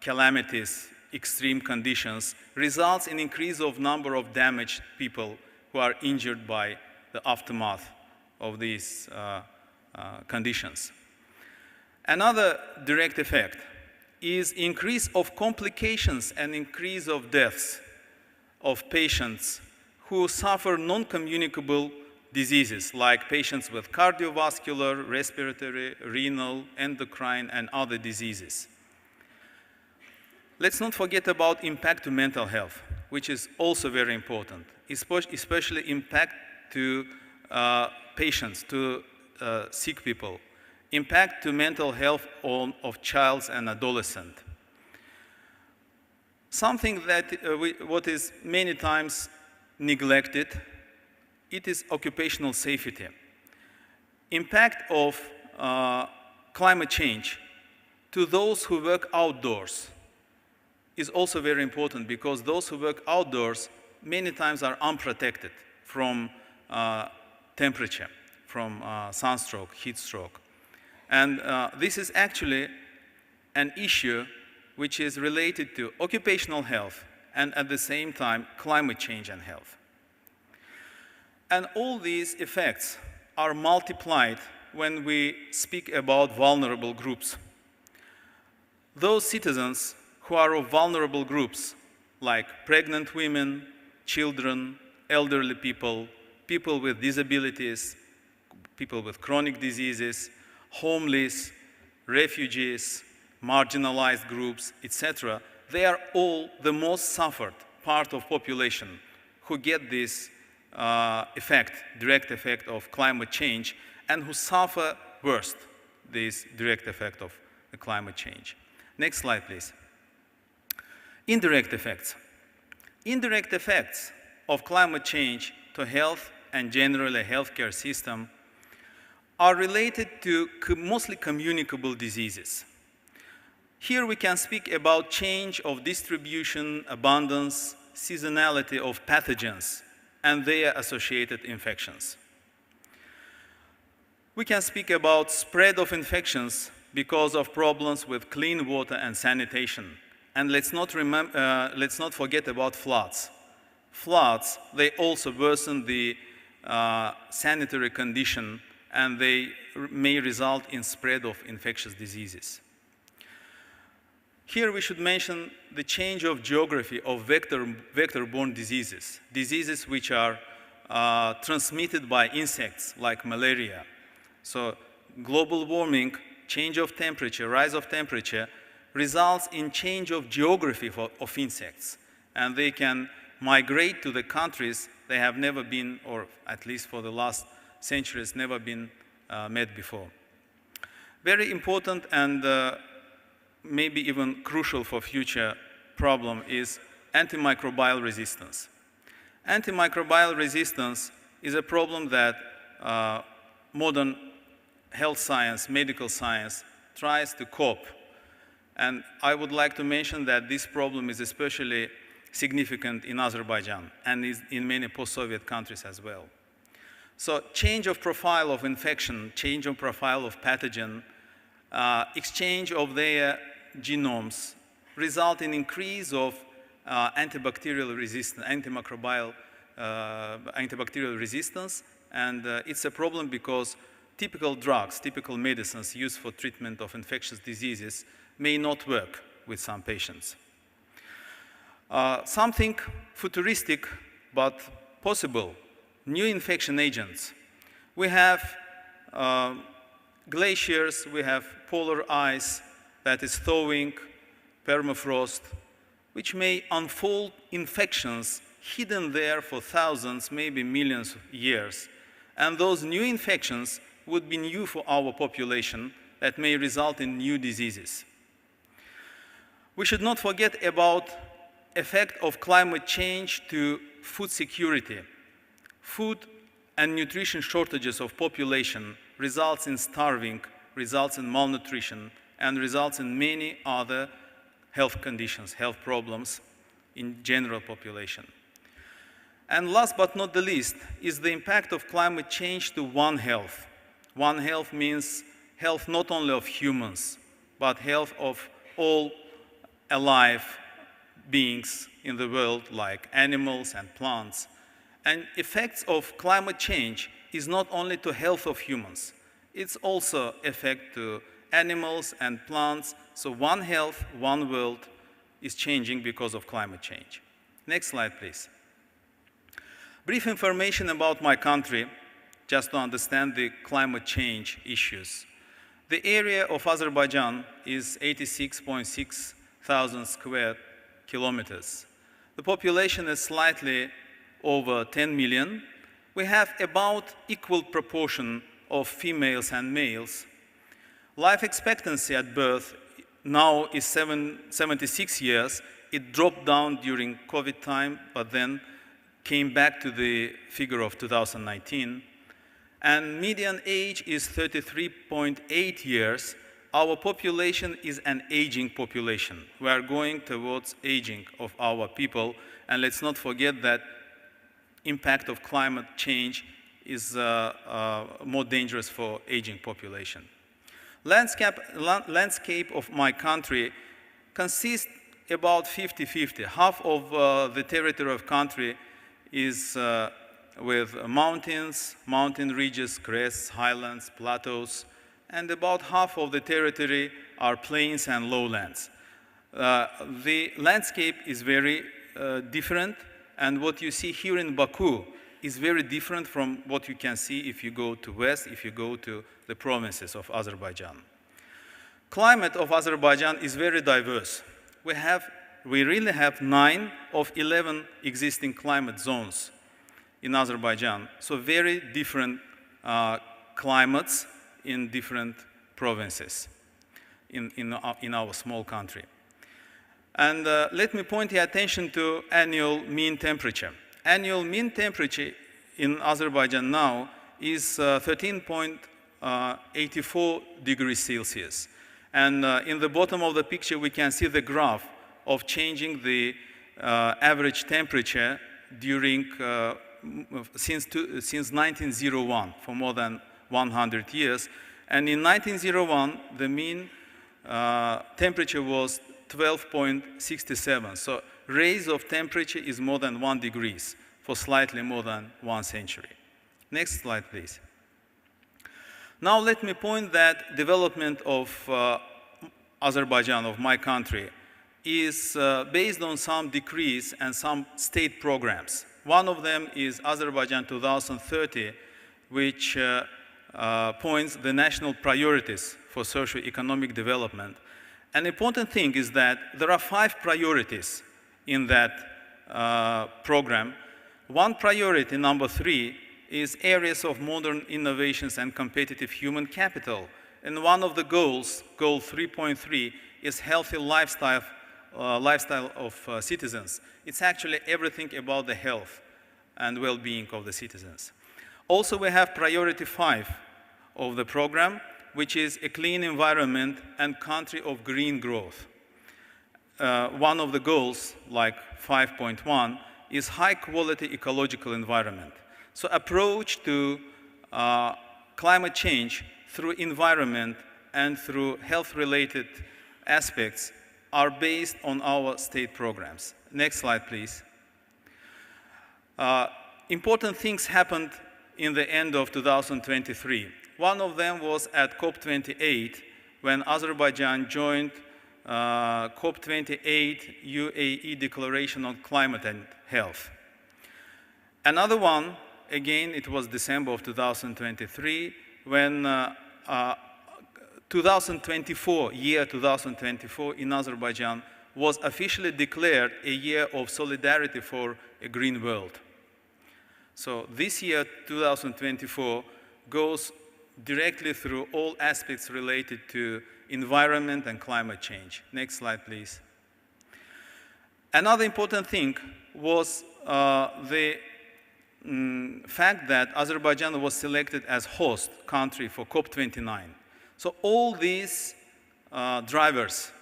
calamities, extreme conditions, results in increase of number of damaged people who are injured by the aftermath of these conditions. Another direct effect is increase of complications and increase of deaths of patients who suffer non-communicable diseases like patients with cardiovascular, respiratory, renal, endocrine, and other diseases. Let's not forget about impact to mental health, which is also very important, especially impact to patients, to sick people, impact to mental health of child and adolescent. Something that what is many times neglected, it is occupational safety. Impact of climate change to those who work outdoors is also very important because those who work outdoors many times are unprotected from temperature, from sunstroke, heat stroke. And this is actually an issue which is related to occupational health and at the same time climate change and health. And all these effects are multiplied when we speak about vulnerable groups. Those citizens who are of vulnerable groups, like pregnant women, children, elderly people, people with disabilities, people with chronic diseases, homeless, refugees, marginalized groups, etc., they are all the most suffered part of population who get this direct effect of climate change, and who suffer worst this direct effect of the climate change. Next slide, please. Indirect effects. Indirect effects of climate change to health and generally healthcare system are related to mostly communicable diseases. Here we can speak about change of distribution, abundance, seasonality of pathogens and their associated infections. We can speak about spread of infections because of problems with clean water and sanitation. And let's not forget about floods. Floods, they also worsen the sanitary condition, and they may result in spread of infectious diseases. Here we should mention the change of geography of vector-borne diseases, diseases which are transmitted by insects like malaria. So global warming, change of temperature, rise of temperature results in change of geography of insects, and they can migrate to the countries they have never been, or at least for the last centuries, never been met before. Very important and maybe even crucial for future problem is antimicrobial resistance. Antimicrobial resistance is a problem that modern health science, medical science tries to cope. And I would like to mention that this problem is especially significant in Azerbaijan and is in many post-Soviet countries as well. So change of profile of infection, change of profile of pathogen, exchange of their genomes result in increase of antibacterial resistance, antibacterial resistance, and it's a problem because typical drugs, typical medicines used for treatment of infectious diseases may not work with some patients. Something futuristic but possible, new infection agents. We have glaciers, we have polar ice that is thawing, permafrost, which may unfold infections hidden there for thousands, maybe millions of years. And those new infections would be new for our population that may result in new diseases. We should not forget about effect of climate change to food security. Food and nutrition shortages of population results in starving, results in malnutrition, and results in many other health conditions, health problems in general population. And last but not the least is the impact of climate change to One Health. One Health means health not only of humans, but health of all alive beings in the world, like animals and plants. And effects of climate change is not only to health of humans, it's also effect to animals and plants. So One Health, One World is changing because of climate change. Next slide, please. Brief information about my country, just to understand the climate change issues. The area of Azerbaijan is 86.6 thousand square kilometers. The population is slightly over 10 million. We have about equal proportion of females and males. Life expectancy at birth now is 76 years. It dropped down during COVID time, but then came back to the figure of 2019. And median age is 33.8 years. Our population is an aging population. We are going towards aging of our people, and let's not forget that impact of climate change is more dangerous for aging population. Landscape of my country consists about 50-50. Half of the territory of country is with mountains, mountain ridges, crests, highlands, plateaus, and about half of the territory are plains and lowlands. The landscape is very different, and what you see here in Baku is very different from what you can see if you go to west, if you go to the provinces of Azerbaijan. Climate of Azerbaijan is very diverse. We really have 9 of 11 existing climate zones in Azerbaijan, so very different climates in different provinces in our small country. And let me point your attention to annual mean temperature. Annual mean temperature in Azerbaijan now is 13.84 degrees Celsius. And in the bottom of the picture, we can see the graph of changing the average temperature during since 1901, for more than 100 years. And in 1901, the mean temperature was 12.67. So rise of temperature is more than 1 degree for slightly more than 1 century. Next slide, please. Now let me point that development of Azerbaijan, of my country, is based on some decrees and some state programs. One of them is Azerbaijan 2030, which points the national priorities for socio-economic development. An important thing is that there are 5 priorities in that program. One priority, number 3, is areas of modern innovations and competitive human capital. And one of the goals, goal 3.3, is healthy lifestyle of citizens. It's actually everything about the health and well-being of the citizens. Also, we have priority 5 of the program, which is a clean environment and country of green growth. One of the goals, like 5.1, is high-quality ecological environment. So approach to climate change through environment and through health-related aspects are based on our state programs. Next slide, please. Important things happened in the end of 2023. One of them was at COP 28, when Azerbaijan joined COP 28 UAE Declaration on Climate and Health. Another one, again, it was December of 2023, when 2024 in Azerbaijan was officially declared a year of solidarity for a green world. So this year, 2024, goes directly through all aspects related to environment and climate change. Next slide, please. Another important thing was the fact that Azerbaijan was selected as host country for COP29. So all these drivers,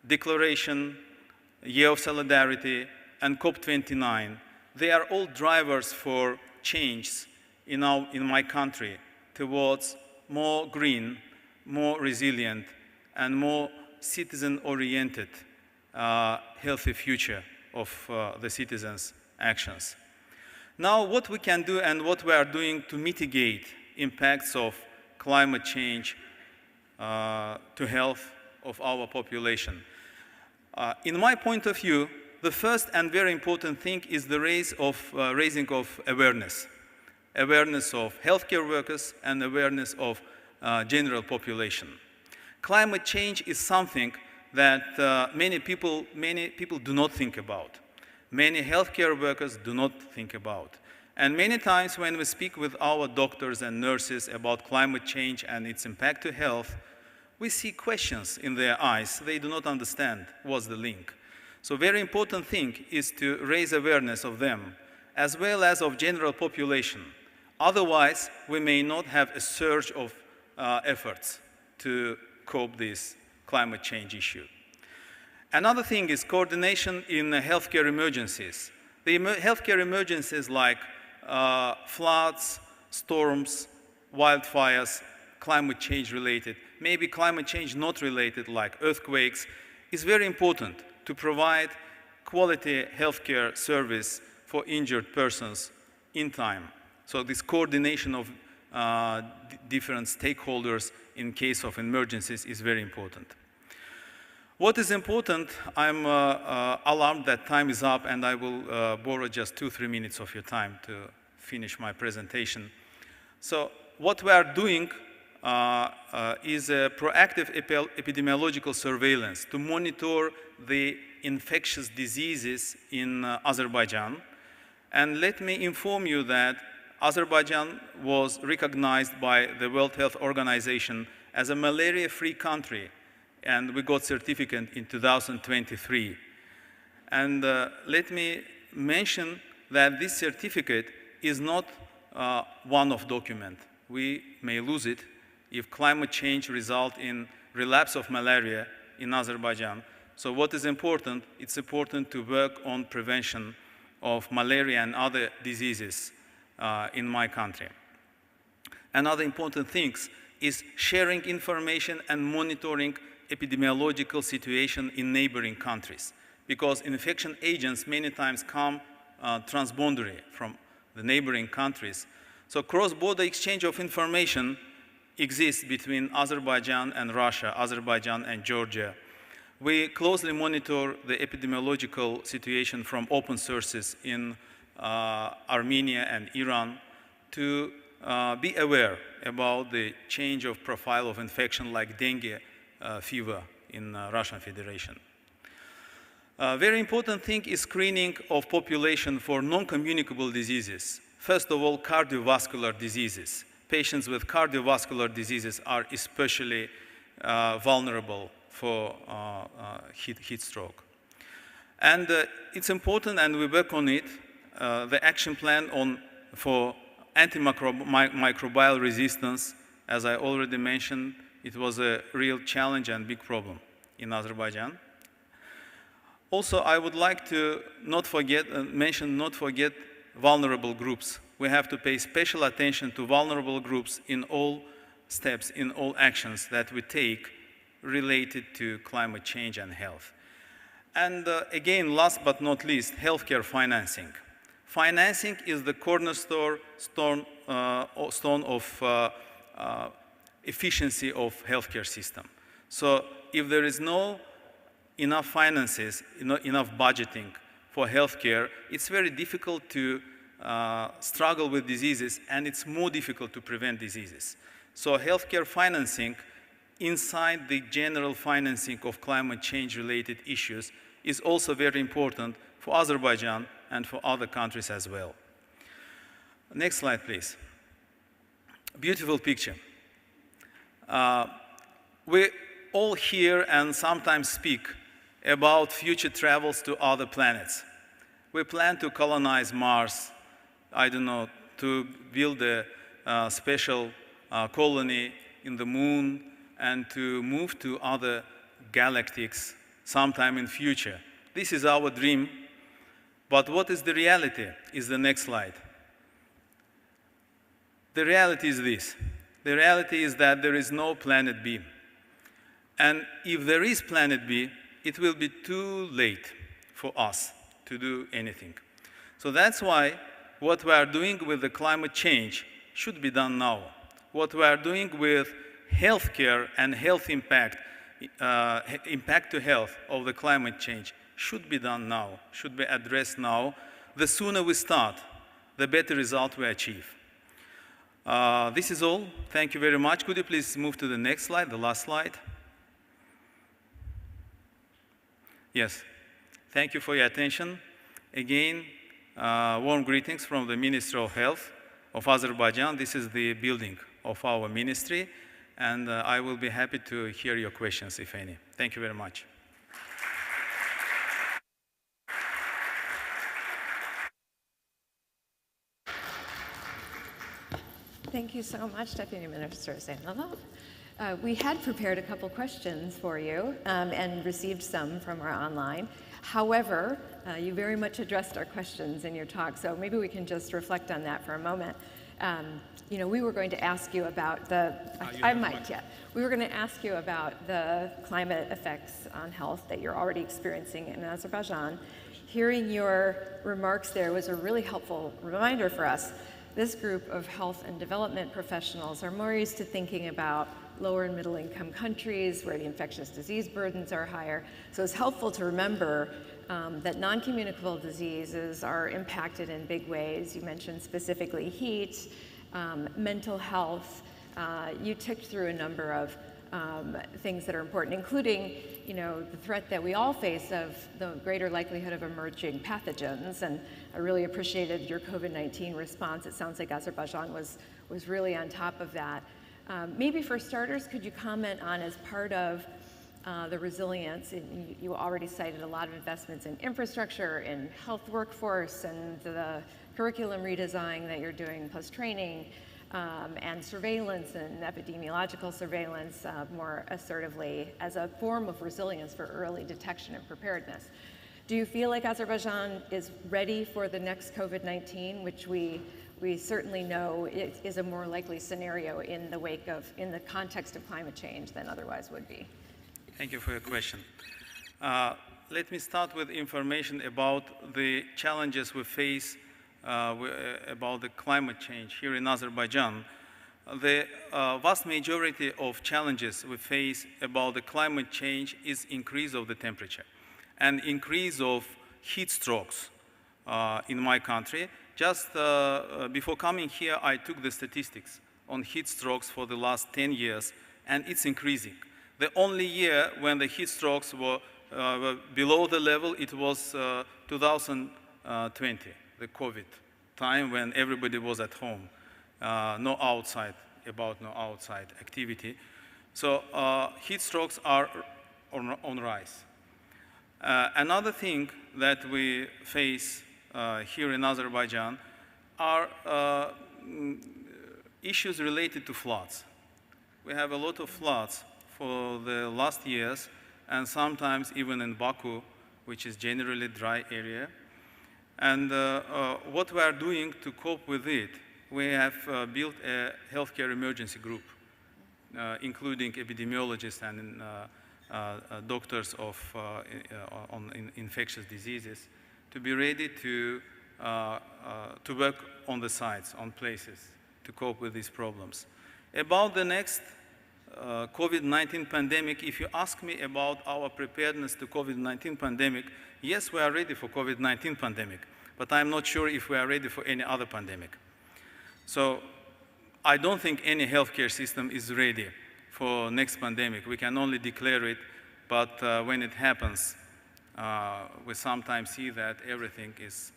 declaration, year of solidarity, and COP29, they are all drivers for change in my country towards more green, more resilient, and more citizen-oriented, healthy future of the citizens' actions. Now, what we can do and what we are doing to mitigate impacts of climate change to health of our population. In my point of view, the first and very important thing is the raising of awareness. Awareness of healthcare workers and awareness of general population. Climate change is something that many people do not think about. Many healthcare workers do not think about. And many times when we speak with our doctors and nurses about climate change and its impact to health, we see questions in their eyes. They do not understand what's the link. So very important thing is to raise awareness of them, as well as of general population. Otherwise, we may not have a surge of efforts to cope with this climate change issue. Another thing is coordination in healthcare emergencies. The healthcare emergencies like floods, storms, wildfires, climate change related, maybe climate change not related like earthquakes, is very important to provide quality healthcare service for injured persons in time. So this coordination of different stakeholders in case of emergencies is very important. What is important, I'm alarmed that time is up and I will borrow just 2-3 minutes of your time to finish my presentation. So what we are doing is a proactive epidemiological surveillance to monitor the infectious diseases in Azerbaijan. And let me inform you that Azerbaijan was recognized by the World Health Organization as a malaria-free country, and we got certificate in 2023. And let me mention that this certificate is not one-off document. We may lose it if climate change results in relapse of malaria in Azerbaijan. So what is important? It's important to work on prevention of malaria and other diseases in my country. Another important thing is sharing information and monitoring epidemiological situation in neighboring countries, because infection agents many times come transboundary from the neighboring countries. So cross-border exchange of information exists between Azerbaijan and Russia, Azerbaijan and Georgia. We closely monitor the epidemiological situation from open sources in Armenia and Iran to be aware about the change of profile of infection like dengue fever in Russian Federation. Very important thing is screening of population for non-communicable diseases. First of all, cardiovascular diseases. Patients with cardiovascular diseases are especially vulnerable for heat stroke. And it's important, and we work on it, the action plan for antimicrobial resistance. As I already mentioned, it was a real challenge and big problem in Azerbaijan. Also, I would like to not forget vulnerable groups. We have to pay special attention to vulnerable groups in all steps, in all actions that we take related to climate change and health. And again, last but not least, healthcare financing. Financing is the cornerstone of efficiency of healthcare system. So if there is no enough finances, enough budgeting for healthcare, it's very difficult to struggle with diseases, and it's more difficult to prevent diseases. So healthcare financing inside the general financing of climate change related issues is also very important for Azerbaijan and for other countries as well. Next slide, please. Beautiful picture. We all hear and sometimes speak about future travels to other planets. We plan to colonize Mars, I don't know, to build a special colony in the moon and to move to other galactics sometime in future. This is our dream, but what is the reality is the next slide. The reality is this. The reality is that there is no planet B. And if there is planet B, it will be too late for us to do anything. So that's why what we are doing with the climate change should be done now. What we are doing with healthcare and health impact, impact to health of the climate change should be done now, should be addressed now. The sooner we start, the better result we achieve. This is all. Thank you very much. Could you please move to the next slide, the last slide? Yes. Thank you for your attention. Again, warm greetings from the Ministry of Health of Azerbaijan. This is the building of our ministry, and I will be happy to hear your questions, if any. Thank you very much. Thank you so much, Deputy Minister Zeynalov. We had prepared a couple questions for you and received some from our online. However, you very much addressed our questions in your talk, so maybe we can just reflect on that for a moment. You know, we were going to ask you about we were going to ask you about the climate effects on health that you're already experiencing in Azerbaijan. Hearing your remarks there was a really helpful reminder for us. This group of health and development professionals are more used to thinking about lower and middle income countries where the infectious disease burdens are higher. So it's helpful to remember that non-communicable diseases are impacted in big ways. You mentioned specifically heat, mental health. You ticked through a number of things that are important, including, the threat that we all face of the greater likelihood of emerging pathogens. And I really appreciated your COVID-19 response. It sounds like Azerbaijan was really on top of that. Maybe for starters, could you comment on, as part of the resilience, you already cited a lot of investments in infrastructure, in health workforce, and the curriculum redesign that you're doing, plus training, and surveillance and epidemiological surveillance more assertively as a form of resilience for early detection and preparedness. Do you feel like Azerbaijan is ready for the next COVID-19, which we certainly know is a more likely scenario in the context of climate change than otherwise would be? Thank you for your question. Let me start with information about the challenges we face about the climate change here in Azerbaijan. The vast majority of challenges we face about the climate change is increase of the temperature and increase of heat strokes in my country. Just before coming here, I took the statistics on heat strokes for the last 10 years, and it's increasing. The only year when the heat strokes were below the level, it was 2020, the COVID time when everybody was at home, no outside activity. So heat strokes are on rise. Another thing that we face here in Azerbaijan are issues related to floods. We have a lot of floods for the last years, and sometimes even in Baku, which is generally dry area. And what we are doing to cope with it, we have built a healthcare emergency group, including epidemiologists and doctors on infectious diseases, to be ready to work on the sites, on places, to cope with these problems. About the next COVID-19 pandemic, if you ask me about our preparedness to COVID-19 pandemic, yes, we are ready for COVID-19 pandemic, but I'm not sure if we are ready for any other pandemic. So I don't think any healthcare system is ready for next pandemic. We can only declare it, but when it happens, we sometimes see that everything is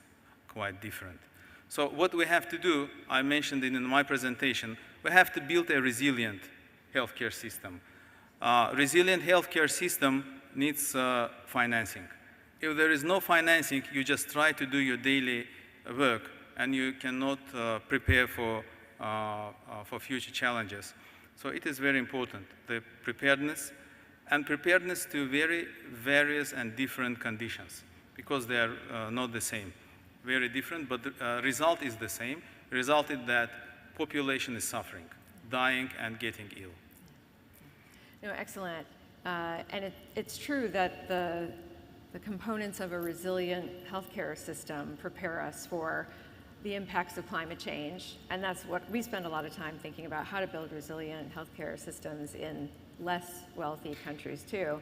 quite different. So what we have to do, I mentioned it in my presentation, we have to build a resilient healthcare system. Resilient healthcare system needs financing. If there is no financing, you just try to do your daily work and you cannot prepare for future challenges. So it is very important, the preparedness, and preparedness to very various and different conditions, because they are not the same. Very different, but the result is the same. The result is that population is suffering, dying and getting ill. No, excellent. And it's true that the components of a resilient healthcare system prepare us for the impacts of climate change. And that's what we spend a lot of time thinking about, how to build resilient healthcare systems in less wealthy countries too.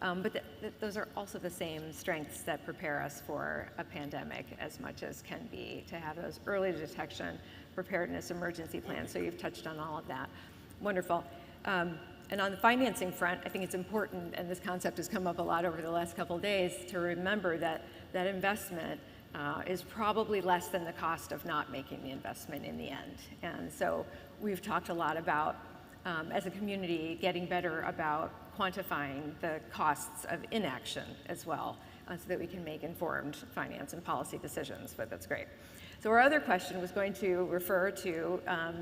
But those are also the same strengths that prepare us for a pandemic as much as can be, to have those early detection, preparedness, emergency plans. So you've touched on all of that. Wonderful. And on the financing front, I think it's important, and this concept has come up a lot over the last couple of days, to remember that that investment is probably less than the cost of not making the investment in the end. And so we've talked a lot about, as a community, getting better about quantifying the costs of inaction as well, so that we can make informed finance and policy decisions, but that's great. So our other question was going to refer to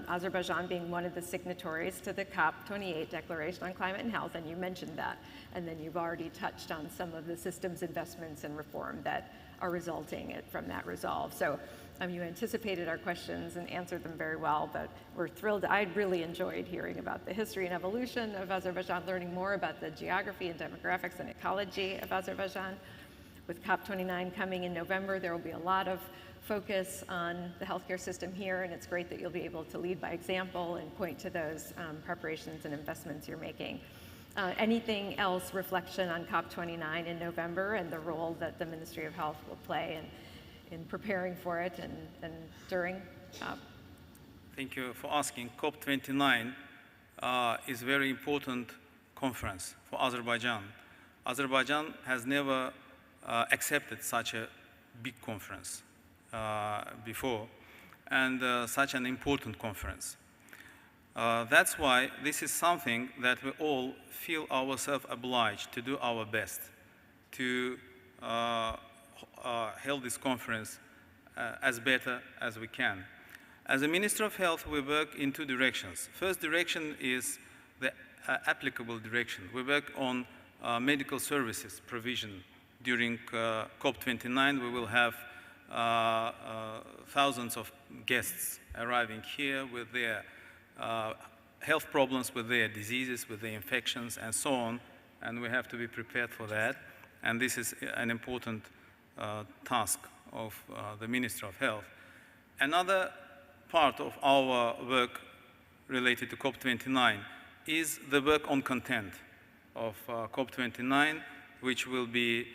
Azerbaijan being one of the signatories to the COP 28 Declaration on Climate and Health, and you mentioned that, and then you've already touched on some of the systems investments and reform that are resulting from that resolve. So you anticipated our questions and answered them very well, but we're thrilled. I really enjoyed hearing about the history and evolution of Azerbaijan, learning more about the geography and demographics and ecology of Azerbaijan. With COP29 coming in November, there will be a lot of focus on the healthcare system here, and it's great that you'll be able to lead by example and point to those preparations and investments you're making. Anything else, reflection on COP29 in November and the role that the Ministry of Health will play in preparing for it and during COP? Thank you for asking. COP29 is a very important conference for Azerbaijan. Azerbaijan has never accepted such a big conference before, and such an important conference. That's why this is something that we all feel ourselves obliged to do our best to hold this conference as better as we can. As a Minister of Health, we work in two directions. First direction is the applicable direction. We work on medical services provision. During COP29, we will have thousands of guests arriving here with their health problems, with their diseases, with their infections, and so on, and we have to be prepared for that. And this is an important task of the Minister of Health. Another part of our work related to COP29 is the work on content of COP29, which will be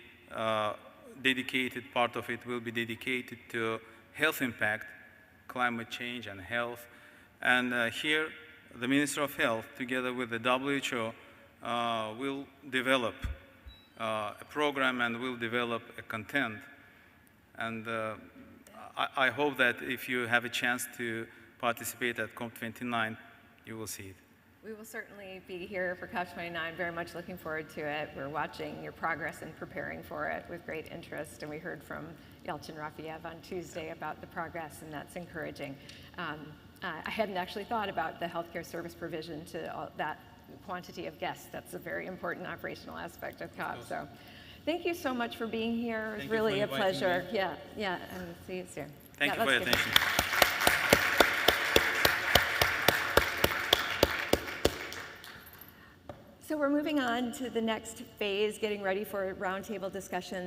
dedicated, part of it will be dedicated to health impact, climate change and health. And here, the Minister of Health, together with the WHO, will develop a program and will develop a content. And I hope that if you have a chance to participate at COP29, you will see it. We will certainly be here for COP29, very much looking forward to it. We're watching your progress and preparing for it with great interest, and we heard from Yelchin Rafiev on Tuesday about the progress, and that's encouraging. I hadn't actually thought about the healthcare service provision to that quantity of guests. That's a very important operational aspect of COP. So thank you so much for being here. It was really a pleasure. Yeah, and see you soon. Thank you for your attention. So we're moving on to the next phase, getting ready for roundtable discussion